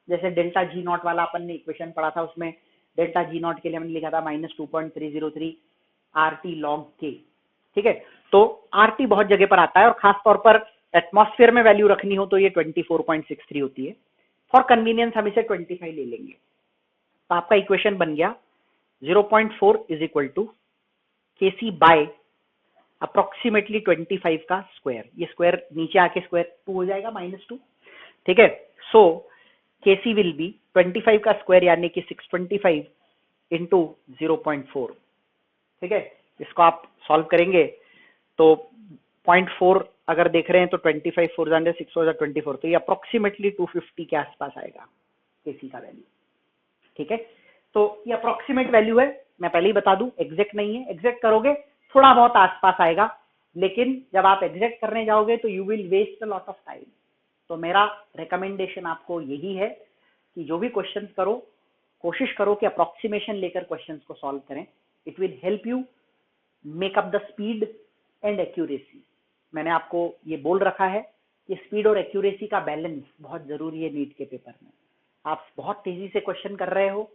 जैसे डेल्टा G नॉट वाला अपन ने इक्वेशन पढ़ा था, उसमें डेल्टा G नॉट के लिए हमने लिखा था -2.303 RT log K। ठीक है, तो RT बहुत जगह पर आता है, और खास तौर पर एटमॉस्फेयर में वैल्यू रखनी हो तो ये 24.63 होती है। फॉर कन्वीनियंस हम इसे 25 ले लेंगे, तो आपका इक्वेशन बन गया 0.4 is equal to Kc by approximately 25 का स्क्वायर, ये स्क्वायर नीचे आके स्क्वायर 2 हो जाएगा -2। ठीक है, सो Kc विल बी 25 का स्क्वायर यानी कि 625 इंटू 0.4। ठीक है, इसको आप सॉल्व करेंगे तो 0.4 अगर देख रहे हैं तो 25 4 जाने 6 हो जाए 24, तो ये अप्रोक्सीमेटली 250 के आसपास आएगा Kc का वैल्यू। ठीक है, तो ये अप्रोक्सीमेट वैल्यू है, मैं पहले ही बता दूं एग्जैक्ट नहीं है, एग्जैक्ट करोगे थोड़ा बहुत आसपास आएगा, लेकिन जब आप एग्जैक्ट करने जाओगे तो you will waste a lot of time. तो मेरा रिकमेंडेशन आपको यही है कि जो भी क्वेश्चन करो कोशिश करो कि अप्रोक्सीमेशन लेकर क्वेश्चंस को सॉल्व करें, it will help you make up the speed and accuracy. मैंने आपको ये बोल रखा है कि स्पीड और एक्यूरेसी का बैलेंस बहुत जरूरी है नीट के पेपर में। आप बहुत तेजी से क्वेश्चन कर रहे हो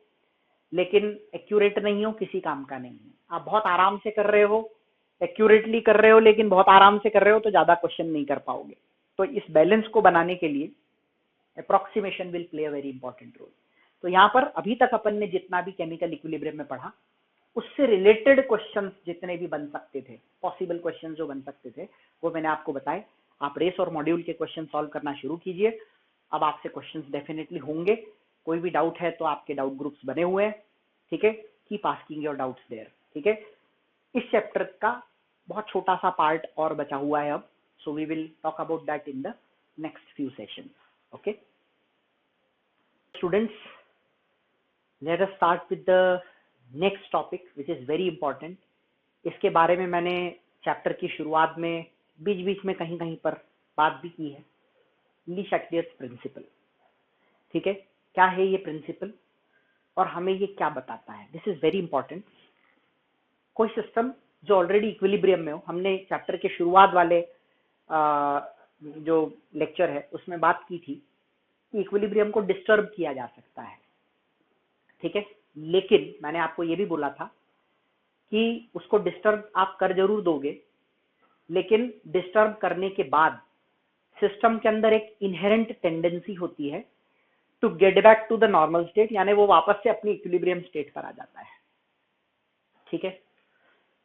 लेकिन एक्यूरेट नहीं हो, किसी काम का नहीं है। आप बहुत आराम से कर रहे हो, एक्यूरेटली कर रहे हो लेकिन बहुत आराम से कर रहे हो, तो ज्यादा क्वेश्चन नहीं कर पाओगे। तो इस बैलेंस को बनाने के लिए approximation will play a very important role. तो यहाँ पर अभी तक अपन ने जितना भी केमिकल इक्विलिब्रियम में पढ़ा, उससे रिलेटेड क्वेश्चंस जितने भी बन सकते थे, पॉसिबल क्वेश्चंस जो बन सकते थे, वो मैंने आपको बताए। आप रेस और मॉड्यूल के क्वेश्चन सॉल्व करना शुरू कीजिए। अब आपसे क्वेश्चंस डेफिनेटली होंगे। कोई भी डाउट है तो आपके डाउट ग्रुप्स बने हुए हैं, ठीक है। Keep asking your doubts there, ठीक है। इस चैप्टर का बहुत छोटा सा पार्ट और बचा हुआ है अब, so we will talk about that in the next few sessions, okay. Students, let us start with the next topic which is very important. इसके बारे में मैंने चैप्टर की शुरुआत में बीच बीच में कहीं कहीं पर बात भी की है, ली शैक्लियर्स प्रिंसिपल, ठीक है। क्या है ये प्रिंसिपल और हमें ये क्या बताता है, दिस इज वेरी इंपॉर्टेंट। कोई सिस्टम जो ऑलरेडी इक्विलिब्रियम में हो, हमने चैप्टर के शुरुआत वाले जो लेक्चर है उसमें बात की थी कि इक्विलिब्रियम को डिस्टर्ब किया जा सकता है, ठीक है। लेकिन मैंने आपको ये भी बोला था कि उसको डिस्टर्ब आप कर जरूर दोगे, लेकिन डिस्टर्ब करने के बाद सिस्टम के अंदर एक इनहेरेंट टेंडेंसी होती है to get back to the normal state, यानी वो वापस से अपनी इक्विलिब्रियम स्टेट पर आ जाता है, ठीक है।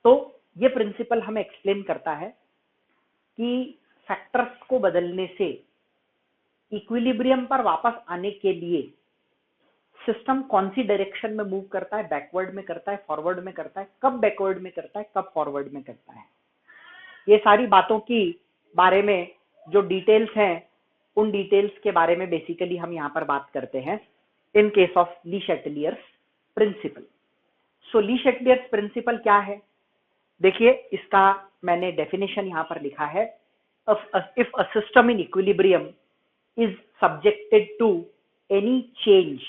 तो ये प्रिंसिपल हमें एक्सप्लेन करता है कि फैक्टर्स को बदलने से इक्विलिब्रियम पर वापस आने के लिए सिस्टम कौन सी डायरेक्शन में मूव करता है, बैकवर्ड में करता है, फॉरवर्ड में करता है, कब बैकवर्ड में करता है, कब फॉरवर्ड में करता है। ये सारी बातों की बारे में जो डिटेल्स हैं, उन डिटेल्स के बारे में बेसिकली हम यहाँ पर बात करते हैं in case of Le Chatelier's principle. So Le Chatelier's principle क्या है, देखिए इसका मैंने डेफिनेशन यहाँ पर लिखा है। If a system in equilibrium is subjected to any change,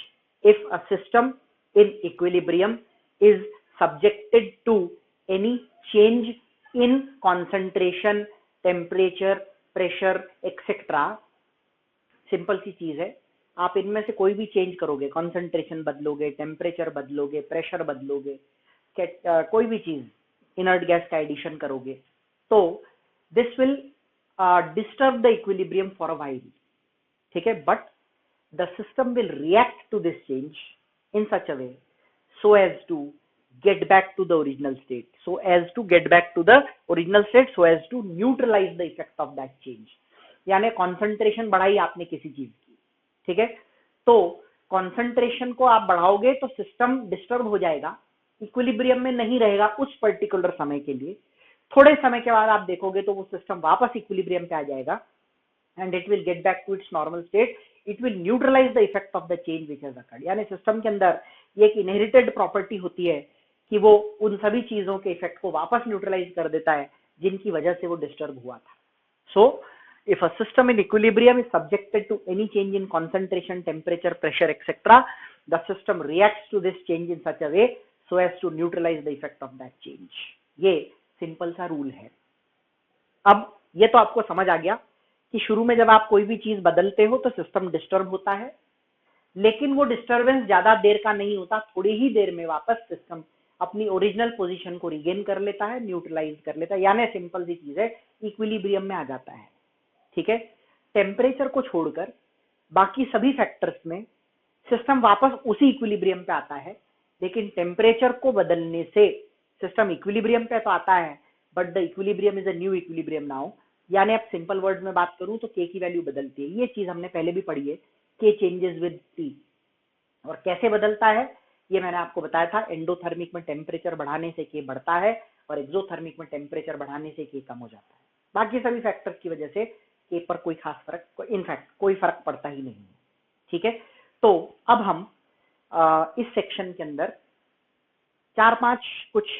if a system in equilibrium is subjected to any change in concentration, temperature, pressure, etc. Simple सी चीज है, आप इनमें से कोई भी चेंज करोगे, कंसंट्रेशन बदलोगे, टेम्परेचर बदलोगे, प्रेशर बदलोगे, कोई भी चीज, इनर्ट गैस का एडिशन करोगे, तो this will disturb the equilibrium for a while, ठीक है। But the system will react to this change in such a way so as to get back to the original state, so as to get back to the original state, so as to neutralize the effect of that change। यानी concentration बढ़ाई आपने किसी चीज की, ठीक है, तो concentration को आप बढ़ाओगे तो सिस्टम डिस्टर्ब हो जाएगा, इक्विलिब्रियम में नहीं रहेगा उस पर्टिकुलर समय के लिए। थोड़े समय के बाद आप देखोगे तो वो सिस्टम वापस इक्विलिब्रियम पे आ जाएगा and it will get back to its normal state, it will neutralize the effect of the change which has occurred। यानी सिस्टम के अंदर ये एक इनहेरिटेड प्रॉपर्टी होती है कि वो उन सभी चीजों के इफेक्ट को वापस न्यूट्रलाइज कर देता है जिनकी वजह से वो डिस्टर्ब हुआ था। सो if a system in equilibrium is subjected to any change in concentration, temperature, pressure, etc., the system reacts to this change in such a way so as to neutralize the effect of that change। ये simple सा rule है। अब ये तो आपको समझ आ गया कि शुरू में जब आप कोई भी चीज बदलते हो तो सिस्टम डिस्टर्ब होता है, लेकिन वो डिस्टर्बेंस ज्यादा देर का नहीं होता, थोड़ी ही देर में वापस सिस्टम अपनी ओरिजिनल पोजीशन को रिगेन कर लेता है, न्यूट्रलाइज कर लेता है, यानी सिंपल सी चीज है, इक्विलिब्रियम में आ जाता है, ठीक है। टेम्परेचर को छोड़कर बाकी सभी फैक्टर्स में सिस्टम वापस उसी इक्विलिब्रियम पे आता है, लेकिन टेम्परेचर को बदलने से सिस्टम इक्विलिब्रियम पे तो आता है, but the equilibrium is a new equilibrium now. यानी अब सिंपल वर्ड में बात करूं तो के की वैल्यू बदलती है। ये चीज हमने पहले भी पढ़ी है, के चेंजेस विद टी। और कैसे बदलता है ये मैंने आपको बताया था, एंडोथर्मिक में टेम्परेचर बढ़ाने से के बढ़ता है और एक्सोथर्मिक में टेम्परेचर बढ़ाने से के कम हो जाता है। बाकी सभी फैक्टर्स की वजह से के पर कोई खास फर्क, इनफैक्ट कोई फर्क पड़ता ही नहीं है, ठीक है। तो अब हम इस सेक्शन के अंदर 4-5 कुछ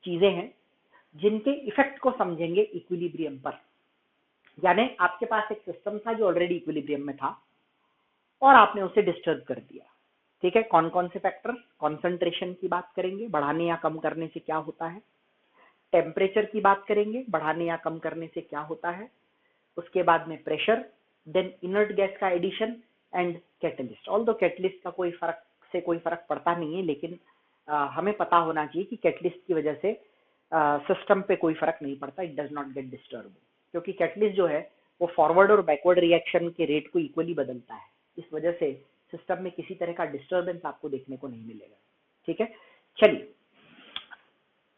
चीजें हैं जिनके इफेक्ट को समझेंगे इक्विलिब्रियम पर। यानी आपके पास एक सिस्टम था जो ऑलरेडी इक्विलिब्रियम में था और आपने उसे डिस्टर्ब कर दिया, ठीक है। कौन कौन से फैक्टर, कॉन्सेंट्रेशन की बात करेंगे, बढ़ाने या कम करने से क्या होता है, टेम्परेचर की बात करेंगे, बढ़ाने या कम करने से क्या होता है, उसके बाद में प्रेशर, देन इनर्ट गैस का addition, and catalyst. Although catalyst का कोई फर्क पड़ता नहीं है, लेकिन हमें पता होना चाहिए कि कैटलिस्ट की वजह से सिस्टम पे कोई फर्क नहीं पड़ता, it does not get disturb, क्योंकि कैटलिस्ट जो है वो फॉरवर्ड और बैकवर्ड रिएक्शन के रेट को इक्वली बदलता है। इस वजह से सिस्टम में किसी तरह का डिस्टर्बेंस आपको देखने को नहीं मिलेगा। ठीक है, चलिए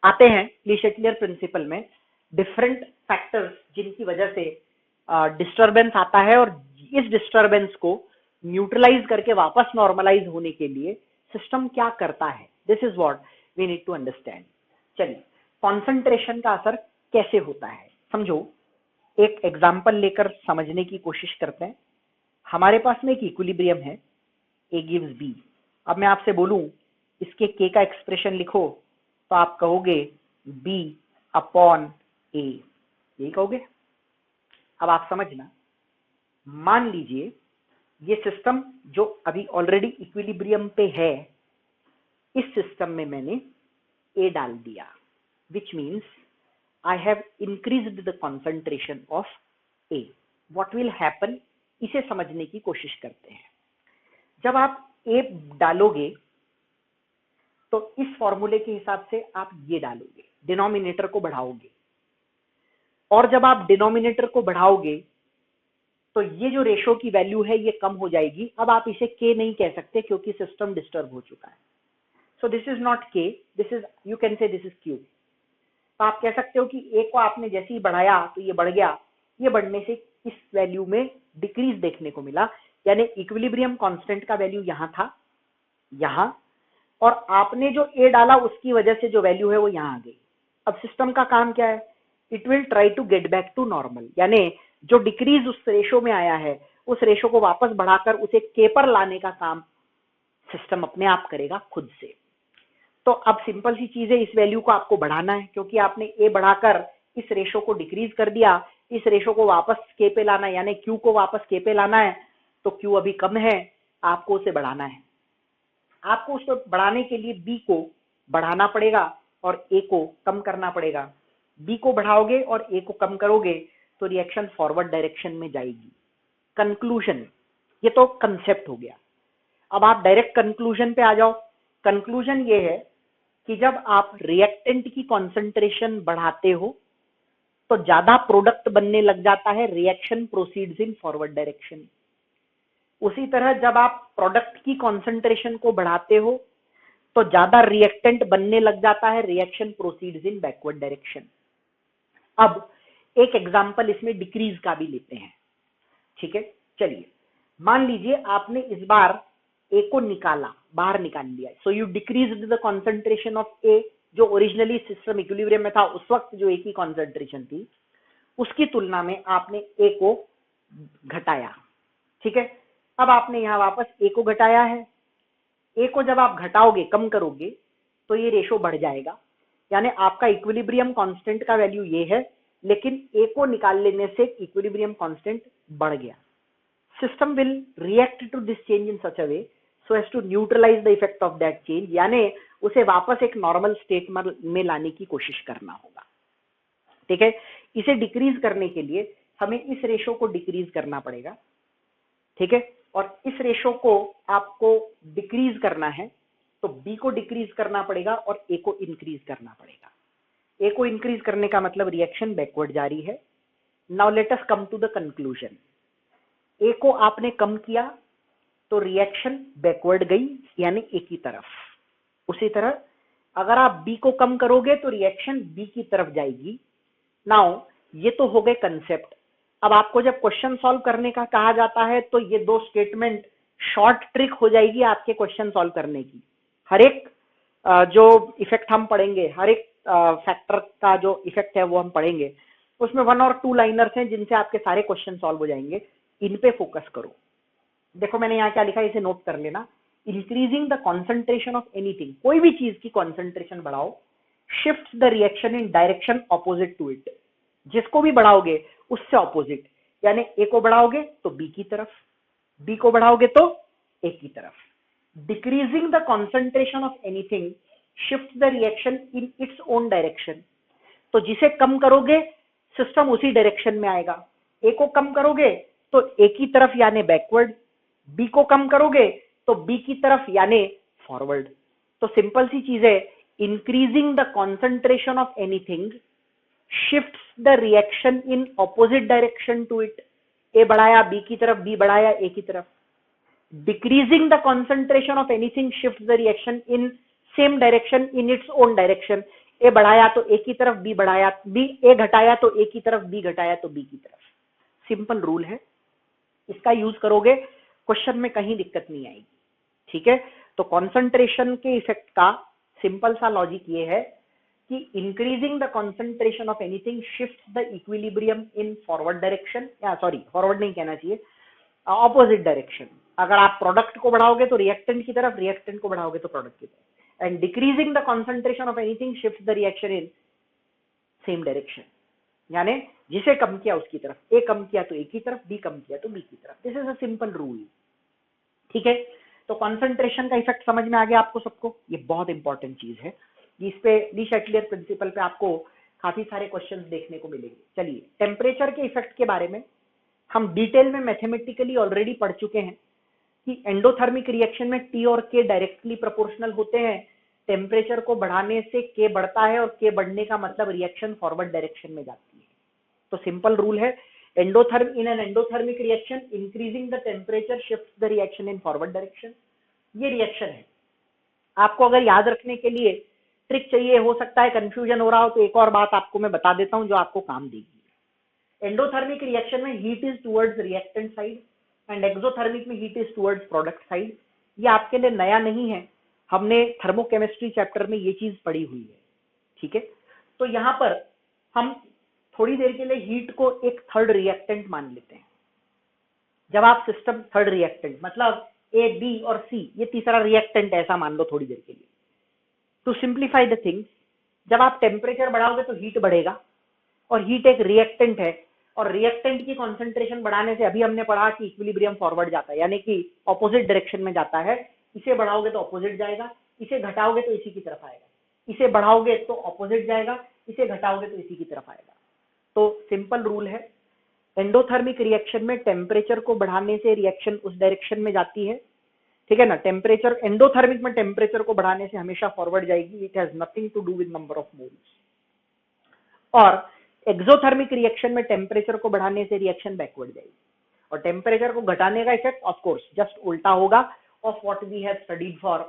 आते हैं ली शेटलियर प्रिंसिपल में डिफरेंट फैक्टर्स जिनकी वजह से डिस्टर्बेंस आता है, और इस डिस्टर्बेंस को न्यूट्रलाइज करके वापस नॉर्मलाइज होने के लिए सिस्टम क्या करता है। This is what we need to understand. चलिए कॉन्सेंट्रेशन का असर कैसे होता है समझो, एक एग्जाम्पल लेकर समझने की कोशिश करते हैं। हमारे पास में एक इक्विलिब्रियम है, A gives B। अब मैं आपसे बोलूं इसके K का एक्सप्रेशन लिखो, तो आप कहोगे B अपॉन A, यही कहोगे। अब आप समझना, मान लीजिए ये सिस्टम जो अभी ऑलरेडी इक्विलिब्रियम पे है, इस सिस्टम में मैंने A डाल दिया, which means I have increased the concentration of A. What will happen? इसे समझने की कोशिश करते हैं। जब आप A डालोगे तो इस फॉर्मूले के हिसाब से आप ये डालोगे, डिनोमिनेटर को बढ़ाओगे, और जब आप डिनोमिनेटर को बढ़ाओगे तो ये जो रेशो की वैल्यू है ये कम हो जाएगी। अब आप इसे K नहीं कह सकते क्योंकि सिस्टम डिस्टर्ब हो चुका है। So this is not K, this is, you can say this is Q। तो आप कह सकते हो कि A को आपने जैसे ही बढ़ाया तो ये बढ़ गया, ये बढ़ने से इस वैल्यू में डिक्रीज देखने को मिला, यानी इक्विलिब्रियम कांस्टेंट का वैल्यू यहाँ था, यहाँ, और आपने जो A डाला उसकी वजह से जो वैल्यू है वो यहाँ आ गई। अब सिस्टम का काम क्या है, it will try to get back to normal, यानी जो डिक्रीज उस रेशो में आया है उस रेशो को वापस बढ़ाकर उसे K पर लाने का काम सिस्टम अपने आप करेगा खुद से। तो अब सिंपल सी चीज है, इस वैल्यू को आपको बढ़ाना है, क्योंकि आपने A बढ़ाकर इस रेशो को डिक्रीज कर दिया, इस रेशो को वापस K पे लाना है, यानी Q को वापस K पे लाना है। तो Q अभी कम है, आपको उसे बढ़ाना है। आपको उसको बढ़ाने के लिए B को बढ़ाना पड़ेगा और A को कम करना पड़ेगा। B को बढ़ाओगे और A को कम करोगे तो रिएक्शन फॉरवर्ड डायरेक्शन में जाएगी। कंक्लूजन, ये तो कंसेप्ट हो गया। अब आप डायरेक्ट कंक्लूजन पे आ जाओ। कंक्लूजन ये है कि जब आप रिएक्टेंट की कॉन्सेंट्रेशन बढ़ाते हो तो ज्यादा प्रोडक्ट बनने लग जाता है, reaction proceeds in forward direction. उसी तरह जब आप प्रोडक्ट की कॉन्सेंट्रेशन को बढ़ाते हो तो ज्यादा रिएक्टेंट बनने लग जाता है, reaction proceeds in backward direction. अब एक एग्जांपल इसमें डिक्रीज का भी लेते हैं, ठीक है। चलिए मान लीजिए आपने इस बार A को निकाला, बाहर निकाल दिया, so you decreased the concentration of A। जो ओरिजिनली सिस्टम इक्विलिब्रियम में था उस वक्त जो A की कॉन्सेंट्रेशन थी उसकी तुलना में आपने A को घटाया, ठीक है। अब आपने यहाँ वापस A को घटाया है। A को जब आप घटाओगे, कम करोगे, तो ये रेशो बढ़ जाएगा, यानी आपका इक्विलिब्रियम कांस्टेंट का वैल्यू ये है, लेकिन A को निकाल लेने से इक्विलिब्रियम कांस्टेंट बढ़ गया। System will react to this change in such a way so as to neutralise the effect of that change, यानी उसे वापस एक नॉर्मल स्टेट में लाने की कोशिश करना होगा, ठीक है। इसे डिक्रीज करने के लिए हमें इस रेशो को डिक्रीज करना पड़ेगा, ठीक है, और इस रेशो को आपको डिक्रीज करना है तो B को डिक्रीज करना पड़ेगा और A को इंक्रीज करना पड़ेगा। A को इंक्रीज करने का मतलब रिएक्शन बैकवर्ड जारी है। Now let us come to the conclusion. A को आपने कम किया तो रिएक्शन बैकवर्ड गई, यानी A की तरफ। उसी तरह अगर आप B को कम करोगे तो रिएक्शन B की तरफ जाएगी। नाउ ये तो हो गए कंसेप्ट। अब आपको जब क्वेश्चन सॉल्व करने का कहा जाता है तो ये दो स्टेटमेंट शॉर्ट ट्रिक हो जाएगी आपके क्वेश्चन सॉल्व करने की। हर एक जो इफेक्ट हम पढ़ेंगे, हर एक फैक्टर का जो इफेक्ट है वो हम पढ़ेंगे, उसमें 1 और 2 लाइनर्स हैं जिनसे आपके सारे क्वेश्चन सॉल्व हो जाएंगे। इन पे फोकस करो। देखो मैंने यहाँ क्या लिखा है, इसे नोट कर लेना। Increasing the concentration of anything, कोई भी चीज की कॉन्सेंट्रेशन बढ़ाओ, shift the reaction in direction opposite to it. जिसको भी बढ़ाओगे उससे ऑपोजिट, यानी A को बढ़ाओगे तो B की तरफ, B को बढ़ाओगे तो A की तरफ। Decreasing the concentration of anything shift the reaction in its own direction. तो जिसे कम करोगे सिस्टम उसी डायरेक्शन में आएगा। A को कम करोगे तो A की तरफ यानी बैकवर्ड, बी को कम करोगे तो बी की तरफ यानी फॉरवर्ड। तो सिंपल सी चीज है, increasing the concentration of anything shifts the reaction in opposite direction to it. A बढ़ाया बी की तरफ, बी बढ़ाया ए की तरफ। Decreasing the concentration of anything shifts the reaction in same direction in its own direction. A बढ़ाया तो ए की तरफ, बी बढ़ाया बी, ए घटाया तो ए की तरफ, बी घटाया तो बी की तरफ। सिंपल रूल है, इसका यूज करोगे क्वेश्चन में कहीं दिक्कत नहीं आएगी। ठीक है, तो कॉन्सेंट्रेशन के इफेक्ट का सिंपल सा लॉजिक ये है कि increasing the concentration of anything shifts the equilibrium in forward direction, या सॉरी फॉरवर्ड नहीं कहना चाहिए, ऑपोजिट डायरेक्शन। अगर आप प्रोडक्ट को बढ़ाओगे तो रिएक्टेंट की तरफ, रिएक्टेंट को बढ़ाओगे तो प्रोडक्ट की तरफ। And decreasing the concentration of anything shifts the reaction in same direction, यानी जिसे कम किया उसकी तरफ, ए कम किया तो ए की तरफ, बी कम किया तो बी की तरफ। This is a simple rule. ठीक है, तो कॉन्सेंट्रेशन का इफेक्ट समझ में आ गया आपको सबको, ये बहुत इंपॉर्टेंट चीज है। इस पे डी शैटलियर प्रिंसिपल पे आपको काफी सारे क्वेश्चंस देखने को मिलेंगे। चलिए, टेम्परेचर के इफेक्ट के बारे में हम डिटेल में मैथमेटिकली ऑलरेडी पढ़ चुके हैं कि एंडोथर्मिक रिएक्शन में टी और के डायरेक्टली प्रोपोर्शनल होते हैं। टेम्परेचर को बढ़ाने से के बढ़ता है और के बढ़ने का मतलब रिएक्शन फॉरवर्ड डायरेक्शन में जाती है। तो सिंपल रूल है, in an endothermic reaction increasing the temperature shifts the reaction in forward direction. ये रिएक्शन है। आपको अगर याद रखने के लिए ट्रिक चाहिए, हो सकता है कंफ्यूजन हो रहा हो, तो एक और बात आपको मैं बता देता हूं जो आपको काम देगी। एंडोथर्मिक रिएक्शन में heat is towards reactant side and exothermic में heat is towards product side. ये आपके लिए नया नहीं है, हमने थर्मोकेमिस्ट्री चैप्टर में ये चीज पढ़ी हुई है। ठीक है, तो यहां पर हम थोड़ी देर के लिए हीट को एक थर्ड रिएक्टेंट मान लेते हैं। जब आप सिस्टम थर्ड रिएक्टेंट मतलब ए, बी और सी, ये तीसरा रिएक्टेंट ऐसा मान लो थोड़ी देर के लिए। टू सिंप्लीफाई द थिंग्स, जब आप टेम्परेचर बढ़ाओगे तो हीट बढ़ेगा, और हीट एक रिएक्टेंट है, और रिएक्टेंट की कॉन्सेंट्रेशन बढ़ाने से अभी हमने पढ़ा कि इक्विलिब्रियम फॉरवर्ड जाता है, यानी कि ऑपोजिट डायरेक्शन में जाता है। इसे बढ़ाओगे तो ऑपोजिट जाएगा, इसे घटाओगे तो इसी की तरफ आएगा, इसे बढ़ाओगे तो ऑपोजिट जाएगा, इसे घटाओगे तो इसी की तरफ आएगा। तो सिंपल रूल है, एंडोथर्मिक रिएक्शन में टेम्परेचर को बढ़ाने से रिएक्शन उस डायरेक्शन में जाती है। ठीक है ना, टेम्परेचर एंडोथर्मिक में टेम्परेचर को बढ़ाने से हमेशा फॉरवर्ड जाएगी, it has nothing to do with number of moles. और एक्सोथर्मिक रिएक्शन में टेम्परेचर को बढ़ाने से रिएक्शन बैकवर्ड जाएगी, और टेम्परेचर को घटाने का इफेक्ट ऑफ कोर्स जस्ट उल्टा होगा of what we have studied for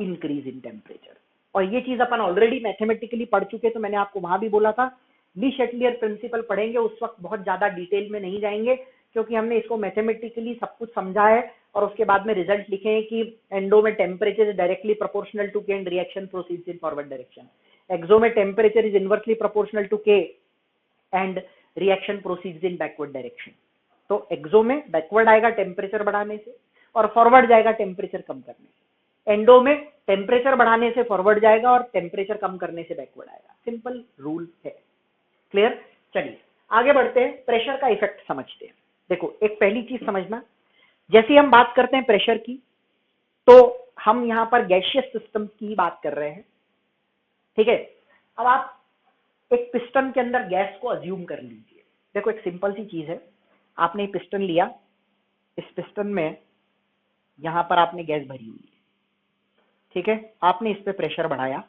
increase in temperature. और ये चीज अपन ऑलरेडी मैथमेटिकली पढ़ चुके, तो मैंने आपको वहां भी बोला था ली शेटलियर प्रिंसिपल पढ़ेंगे उस वक्त बहुत ज्यादा डिटेल में नहीं जाएंगे, क्योंकि हमने इसको मैथमेटिकली सब कुछ समझा है, और उसके बाद में रिजल्ट लिखे हैं कि एंडो में temperature is directly proportional to K and reaction proceeds in forward direction. Exo में temperature is inversely proportional to K and reaction proceeds in backward direction. तो एक्सो में बैकवर्ड आएगा टेम्परेचर बढ़ाने से, और फॉरवर्ड जाएगा टेम्परेचर कम करने से। एंडो में टेम्परेचर बढ़ाने से फॉरवर्ड जाएगा और टेम्परेचर कम करने से बैकवर्ड आएगा। सिंपल रूल है, क्लियर। चलिए आगे बढ़ते हैं, प्रेशर का इफेक्ट समझते हैं। देखो, एक पहली चीज समझना, जैसे हम बात करते हैं प्रेशर की, तो हम यहां पर गैसियस सिस्टम की बात कर रहे हैं। ठीक है, अब आप एक पिस्टन के अंदर गैस को अज्यूम कर लीजिए। देखो, एक सिंपल सी चीज है, आपने पिस्टन लिया, इस पिस्टन में यहां पर आपने गैस भरी हुई है। ठीक है, आपने इस पे प्रेशर बढ़ाया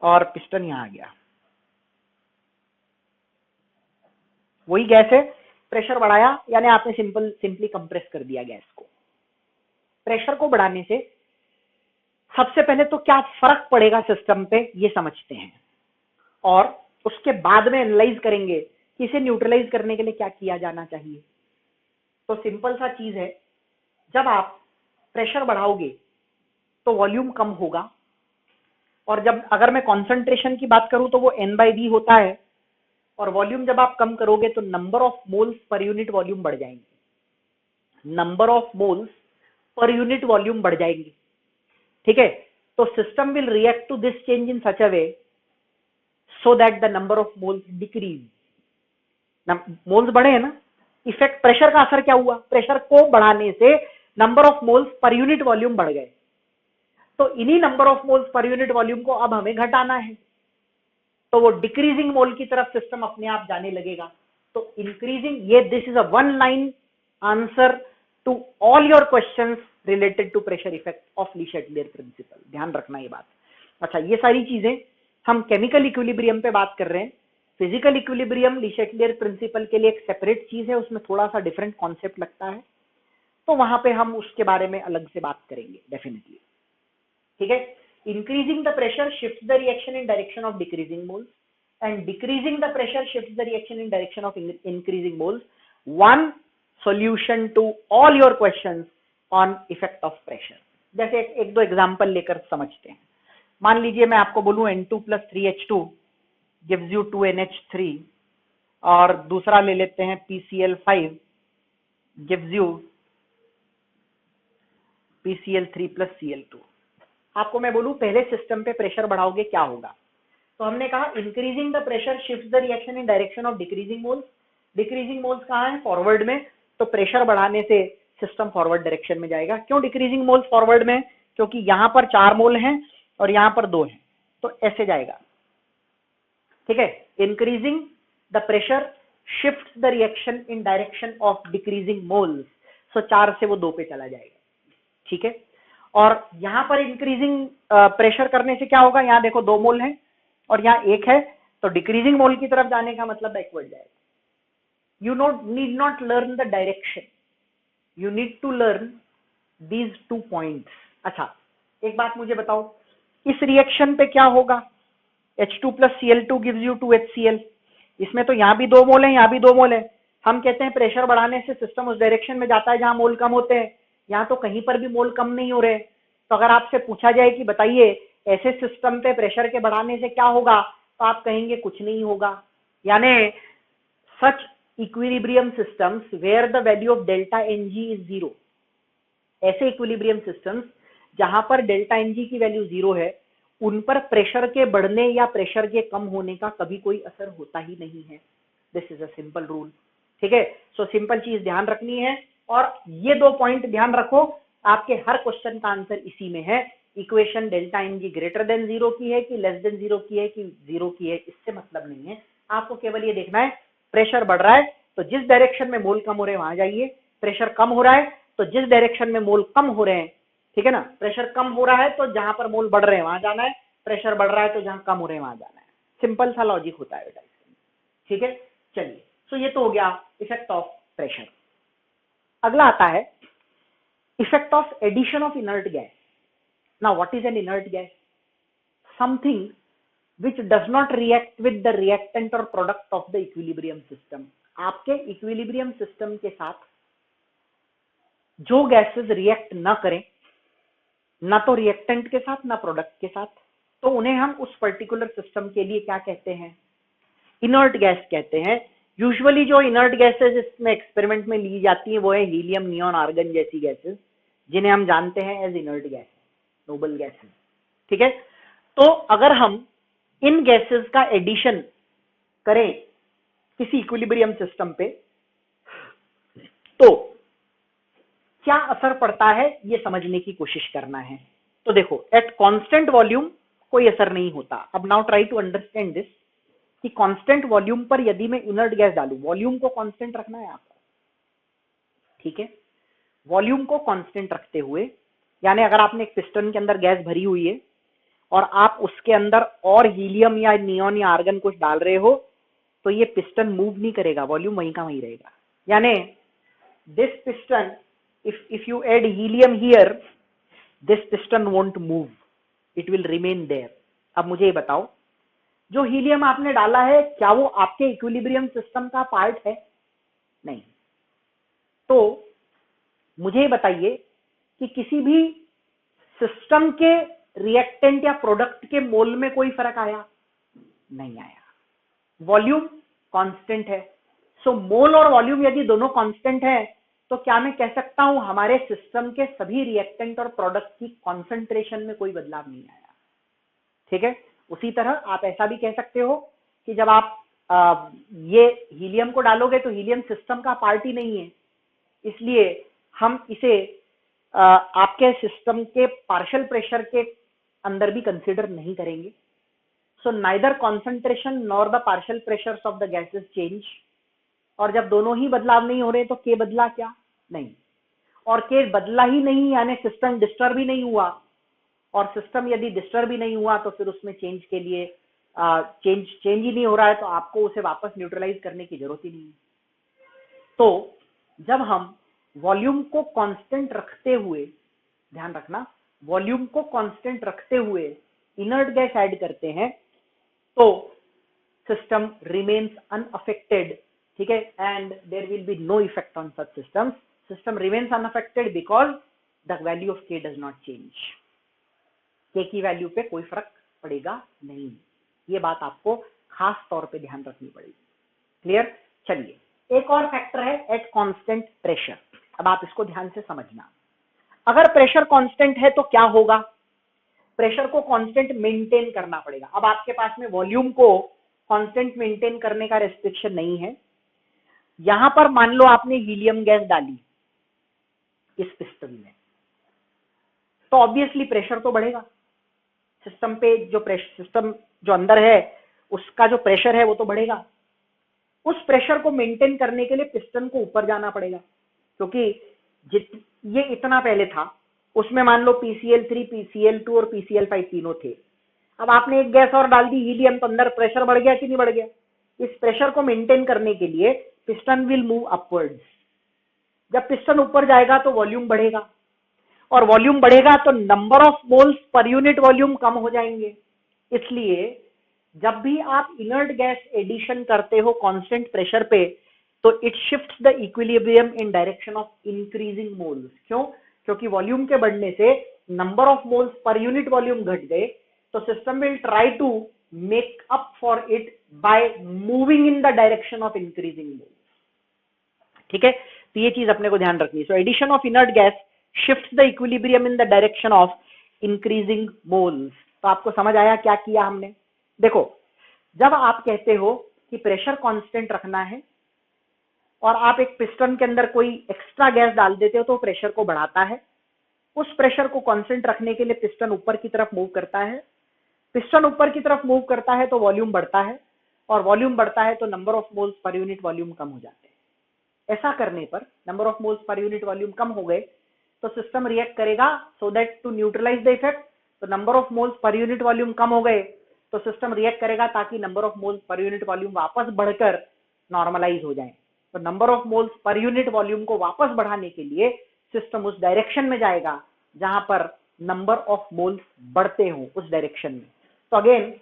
और पिस्टन यहां आ गया, वही गैस है, प्रेशर बढ़ाया यानी आपने सिंपली कंप्रेस कर दिया गैस को। प्रेशर को बढ़ाने से सबसे पहले तो क्या फर्क पड़ेगा सिस्टम पे, ये समझते हैं, और उसके बाद में एनालाइज करेंगे कि इसे न्यूट्रलाइज करने के लिए क्या किया जाना चाहिए। तो सिंपल सा चीज है, जब आप प्रेशर बढ़ाओगे तो वॉल्यूम कम होगा, और जब अगर मैं कॉन्सेंट्रेशन की बात करूं तो वो N/V होता है, और वॉल्यूम जब आप कम करोगे तो number of moles per unit volume बढ़ जाएंगे, number of moles per unit volume बढ़ जाएंगे। ठीक है, तो system will react to this change in such a way so that the number of moles decrease. Moles बढ़े है ना, इफेक्ट प्रेशर का असर क्या हुआ, प्रेशर को बढ़ाने से number of moles per unit volume बढ़ गए, तो इन्हीं number of moles per unit volume को अब हमें घटाना है, तो वो डिक्रीजिंग मोल की तरफ सिस्टम अपने आप जाने लगेगा। तो इंक्रीजिंग, ये this is a one line answer to all your questions related to pressure effect of Le Chatelier principle. ध्यान रखना ये बात। अच्छा, ये सारी चीजें हम केमिकल इक्विलिब्रियम पे बात कर रहे हैं। फिजिकल इक्विलिब्रियम ली शेटलियर प्रिंसिपल के लिए एक सेपरेट चीज है, उसमें थोड़ा सा डिफरेंट कॉन्सेप्ट लगता है, तो वहां पे हम उसके बारे में अलग से बात करेंगे डेफिनेटली। ठीक है, increasing the pressure shift the reaction in direction of decreasing moles and decreasing the pressure shift the reaction in direction of increasing moles. One solution to all your questions on effect of pressure. जैसे एक दो example लेकर समझते हैं। मान लीजिए मैं आपको बोलूं N2 + 3H2 gives you 2NH3, और दूसरा ले लेते हैं PCl5 gives you PCl3 + Cl2। आपको मैं बोलूं पहले सिस्टम पे प्रेशर बढ़ाओगे क्या होगा, तो हमने कहा increasing the pressure shift the reaction in direction of decreasing moles. Decreasing moles कहाँ है, फॉरवर्ड में, तो प्रेशर बढ़ाने से सिस्टम फॉरवर्ड डायरेक्शन में जाएगा। क्यों डिक्रीजिंग मोल्स फॉरवर्ड में, क्योंकि यहां पर 4 मोल हैं और यहां पर 2 हैं, तो ऐसे जाएगा। ठीक है, increasing the pressure shift the reaction in direction of decreasing moles, so 4 से वो 2 पे चला जाएगा। ठीक है, और यहां पर इंक्रीजिंग प्रेशर करने से क्या होगा, यहां देखो 2 मोल है और यहाँ 1 है, तो डिक्रीजिंग मोल की तरफ जाने का मतलब बैकवर्ड जाएगा। You need not learn the direction, you need to learn these 2 points. अच्छा, एक बात मुझे बताओ, इस रिएक्शन पे क्या होगा, H2 + Cl2 gives you 2HCl। इसमें तो यहाँ भी 2 मोल है, यहाँ भी 2 मोल है। हम कहते हैं प्रेशर बढ़ाने से सिस्टम उस डायरेक्शन में जाता है जहां मोल कम होते हैं, यहाँ तो कहीं पर भी मोल कम नहीं हो रहे। तो अगर आपसे पूछा जाए कि बताइए ऐसे सिस्टम पे प्रेशर के बढ़ाने से क्या होगा, तो आप कहेंगे कुछ नहीं होगा। यानी such equilibrium systems where the value of delta Ng is 0, ऐसे इक्विलिब्रियम सिस्टम्स जहां पर डेल्टा Ng की वैल्यू 0 है, उन पर प्रेशर के बढ़ने या प्रेशर के कम होने का कभी कोई असर होता ही नहीं है। This is a simple rule. ठीक है, सो सिंपल चीज ध्यान रखनी है, और ये 2 पॉइंट ध्यान रखो, आपके हर क्वेश्चन का आंसर इसी में है। Equation delta Ng greater than 0 की है कि लेस देन 0 की है कि 0 की है, इससे मतलब नहीं है। आपको केवल ये देखना है प्रेशर बढ़ रहा है तो जिस डायरेक्शन में मोल कम हो रहे हैं वहां जाइए, प्रेशर कम हो रहा है तो जिस डायरेक्शन में मोल कम हो रहे हैं, ठीक है ना, प्रेशर कम हो रहा है तो जहां पर मोल बढ़ रहे हैं वहां जाना है, प्रेशर बढ़ रहा है तो जहां कम हो रहे हैं वहां जाना है। सिंपल सा लॉजिक होता है बेटा। ठीक है, चलिए, सो ये तो हो गया इफेक्ट ऑफ प्रेशर। अगला आता है effect of addition of inert gas. Now what is an inert gas? Something which does not react with the reactant or product of the equilibrium system। आपके इक्विलिब्रियम सिस्टम के साथ जो gases react ना करें, ना तो रिएक्टेंट के साथ ना प्रोडक्ट के साथ, तो उन्हें हम उस पर्टिकुलर सिस्टम के लिए क्या कहते हैं, इनर्ट गैस कहते हैं। यूजुअली जो इनर्ट गैसेस इसमें एक्सपेरिमेंट में ली जाती है वो है हीलियम, नियॉन, आर्गन जैसी गैसेस, जिन्हें हम जानते हैं as inert gas, noble gases. ठीक है, तो अगर हम इन गैसेस का एडिशन करें किसी इक्विलिब्रियम सिस्टम पे, तो क्या असर पड़ता है ये समझने की कोशिश करना है। तो देखो, एट कांस्टेंट वॉल्यूम कोई असर नहीं होता। अब now try to understand this कि कांस्टेंट वॉल्यूम पर यदि मैं इनर्ट गैस डालूं, वॉल्यूम को कांस्टेंट रखना है आपको, ठीक है, वॉल्यूम को कांस्टेंट रखते हुए, यानी अगर आपने एक पिस्टन के अंदर गैस भरी हुई है और आप उसके अंदर और हीलियम या नियॉन या आर्गन कुछ डाल रहे हो, तो ये पिस्टन मूव नहीं करेगा, वॉल्यूम वहीं का वहीं रहेगा। यानी this piston, if you add helium here, this piston won't move, it will remain there। अब मुझे ये बताओ, जो हीलियम आपने डाला है क्या वो आपके इक्विलिब्रियम सिस्टम का पार्ट है? नहीं। तो मुझे बताइए कि किसी भी सिस्टम के रिएक्टेंट या प्रोडक्ट के मोल में कोई फर्क आया? नहीं आया। वॉल्यूम कांस्टेंट है। सो मोल और वॉल्यूम यदि दोनों कांस्टेंट है, तो क्या मैं कह सकता हूं हमारे सिस्टम के सभी रिएक्टेंट और प्रोडक्ट की कॉन्सेंट्रेशन में कोई बदलाव नहीं आया? ठीक है, उसी तरह आप ऐसा भी कह सकते हो कि जब आप ये हीलियम को डालोगे तो हीलियम सिस्टम का पार्ट ही नहीं है, इसलिए हम इसे आपके सिस्टम के पार्शियल प्रेशर के अंदर भी कंसीडर नहीं करेंगे। So neither concentration nor the partial pressures of the gases change. और जब दोनों ही बदलाव नहीं हो रहे तो के बदला क्या? नहीं, और केस बदला ही नहीं, यानी सिस्टम डिस्टर्ब ही नहीं हुआ, और सिस्टम यदि डिस्टर्ब ही नहीं हुआ तो फिर उसमें चेंज के लिए चेंज ही नहीं हो रहा है, तो आपको उसे वापस न्यूट्रलाइज करने की जरूरत ही नहीं है। तो जब हम वॉल्यूम को कांस्टेंट रखते हुए, ध्यान रखना, वॉल्यूम को कांस्टेंट रखते हुए इनर्ट गैस ऐड करते हैं तो सिस्टम रिमेन्स अनअफेक्टेड, ठीक है, and there will be no effect on such systems. System remains unaffected because the value of K does not change. K की वैल्यू पे कोई फर्क पड़ेगा नहीं, ये बात आपको खास तौर पे ध्यान रखनी पड़ेगी। क्लियर? चलिए, एक और फैक्टर है एट कांस्टेंट प्रेशर। अब आप इसको ध्यान से समझना। अगर प्रेशर कांस्टेंट है तो क्या होगा? प्रेशर को कांस्टेंट मेंटेन करना पड़ेगा। अब आपके पास में वॉल्यूम को कांस्टेंट मेंटेन करने का रेस्ट्रिक्शन नहीं है। यहां पर मान लो आपने हीलियम गैस डाली इस पिस्टन में, तो ऑब्वियसली प्रेशर तो बढ़ेगा। सिस्टम पे जो प्रेशर, सिस्टम जो अंदर है उसका जो प्रेशर है वो तो बढ़ेगा। उस प्रेशर को मेंटेन करने के लिए पिस्टन को ऊपर जाना पड़ेगा, क्योंकि ये इतना पहले था, उसमें मान लो PCl3, PCl2 और PCl5 तीनों थे। अब आपने एक गैस और डाल दी हीलियम, तो अंदर प्रेशर बढ़ गया कि नहीं बढ़ गया? इस प्रेशर को मेंटेन करने के लिए पिस्टन विल मूव अपवर्ड्स। जब पिस्टन ऊपर जाएगा तो वॉल्यूम बढ़ेगा, और वॉल्यूम बढ़ेगा तो number of moles per unit volume कम हो जाएंगे। इसलिए जब भी आप इनर्ट गैस एडिशन करते हो कांस्टेंट प्रेशर पे, तो it shifts the equilibrium in direction of increasing moles. क्यों? क्योंकि वॉल्यूम के बढ़ने से number of moles per unit volume घट गए, तो system will try to make up for it by moving in the direction of increasing moles. ठीक है, तो ये चीज अपने को ध्यान रखनी है। So addition of inert gas shifts the equilibrium in the direction of increasing moles. तो आपको समझ आया क्या किया हमने? देखो, जब आप कहते हो कि प्रेशर कांस्टेंट रखना है और आप एक पिस्टन के अंदर कोई एक्स्ट्रा गैस डाल देते हो तो प्रेशर को बढ़ाता है। उस प्रेशर को कांस्टेंट रखने के लिए पिस्टन ऊपर की तरफ मूव करता है। पिस्टन ऊपर की तरफ मूव करता है तो वॉल्यूम बढ़ता है, और वॉल्यूम बढ़ता है तो number of moles per unit volume कम हो जाते हैं। ऐसा करने पर number of moles per unit volume कम हो गए तो सिस्टम रिएक्ट करेगा so that to neutralise the effect. तो number of moles per unit volume कम हो गए तो सिस्टम रिएक्ट करेगा ताकि number of moles per unit volume वापस बढ़कर नॉर्मलाइज हो जाए। तो number of moles per unit volume को वापस बढ़ाने के लिए सिस्टम उस डायरेक्शन में जाएगा जहां पर नंबर ऑफ मोल्स बढ़ते हो, उस डायरेक्शन में। तो अगेन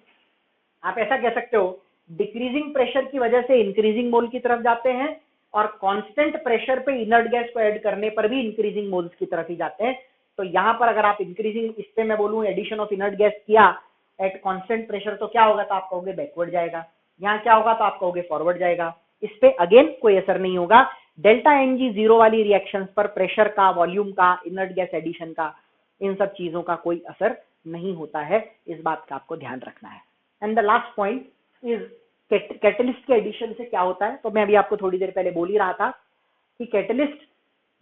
आप ऐसा कह सकते हो, डिक्रीजिंग प्रेशर की वजह से इंक्रीजिंग मोल की तरफ जाते हैं, और कांस्टेंट प्रेशर पे इनर्ट गैस को ऐड करने पर भी इंक्रीजिंग मोल्स की तरफ ही जाते हैं। तो यहां पर अगर आप इंक्रीजिंग, इस पे मैं बोलूं एडिशन ऑफ इनर्ट गैस किया एट कांस्टेंट प्रेशर, तो क्या होगा? तो आप कहोगे बैकवर्ड जाएगा। यहाँ क्या होगा? तो आप कहोगे फॉरवर्ड जाएगा। इस पे अगेन कोई असर नहीं होगा। डेल्टा Ng जीरो वाली रिएक्शंस पर प्रेशर का, वॉल्यूम का, इनर्ट गैस एडिशन का, इन सब चीजों का कोई असर नहीं होता है। इस बात का आपको ध्यान रखना है। And the last point is catalyst के एडिशन से क्या होता है। तो मैं अभी आपको थोड़ी देर पहले बोल ही रहा था कि कैटलिस्ट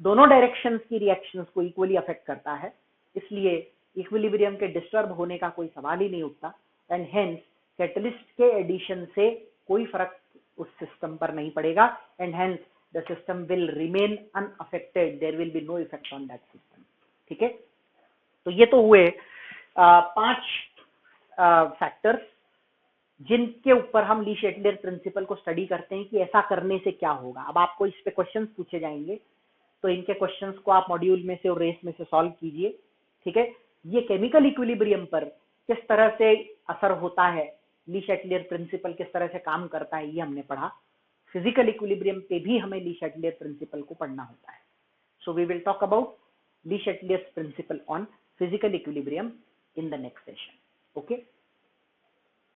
दोनों डायरेक्शंस की रिएक्शंस को इक्वली अफेक्ट करता है, इसलिए इक्विलिब्रियम के डिस्टर्ब होने का कोई सवाल ही नहीं उठता। एंड हेंस कैटलिस्ट के एडिशन से कोई फर्क उस सिस्टम पर नहीं पड़ेगा, and hence the system will remain unaffected, there will be no effect on that system. ठीक है, तो ये तो हुए 5 फैक्टर्स जिनके ऊपर हम ली शेटलर प्रिंसिपल को स्टडी करते हैं कि ऐसा करने से क्या होगा। अब आपको इस पे क्वेश्चंस पूछे जाएंगे, तो इनके क्वेश्चंस को आप मॉड्यूल में से और रेस में से सॉल्व कीजिए। ठीक है, ये केमिकल इक्विलिब्रियम पर किस तरह से असर होता है, ली शेटलर प्रिंसिपल किस तरह से काम करता है, ये हमने पढ़ा। फिजिकल इक्विलिब्रियम पे भी हमें ली शेटलर प्रिंसिपल को पढ़ना होता है। So we will talk about Le Chatelier principle on physical equilibrium in the next session. Okay.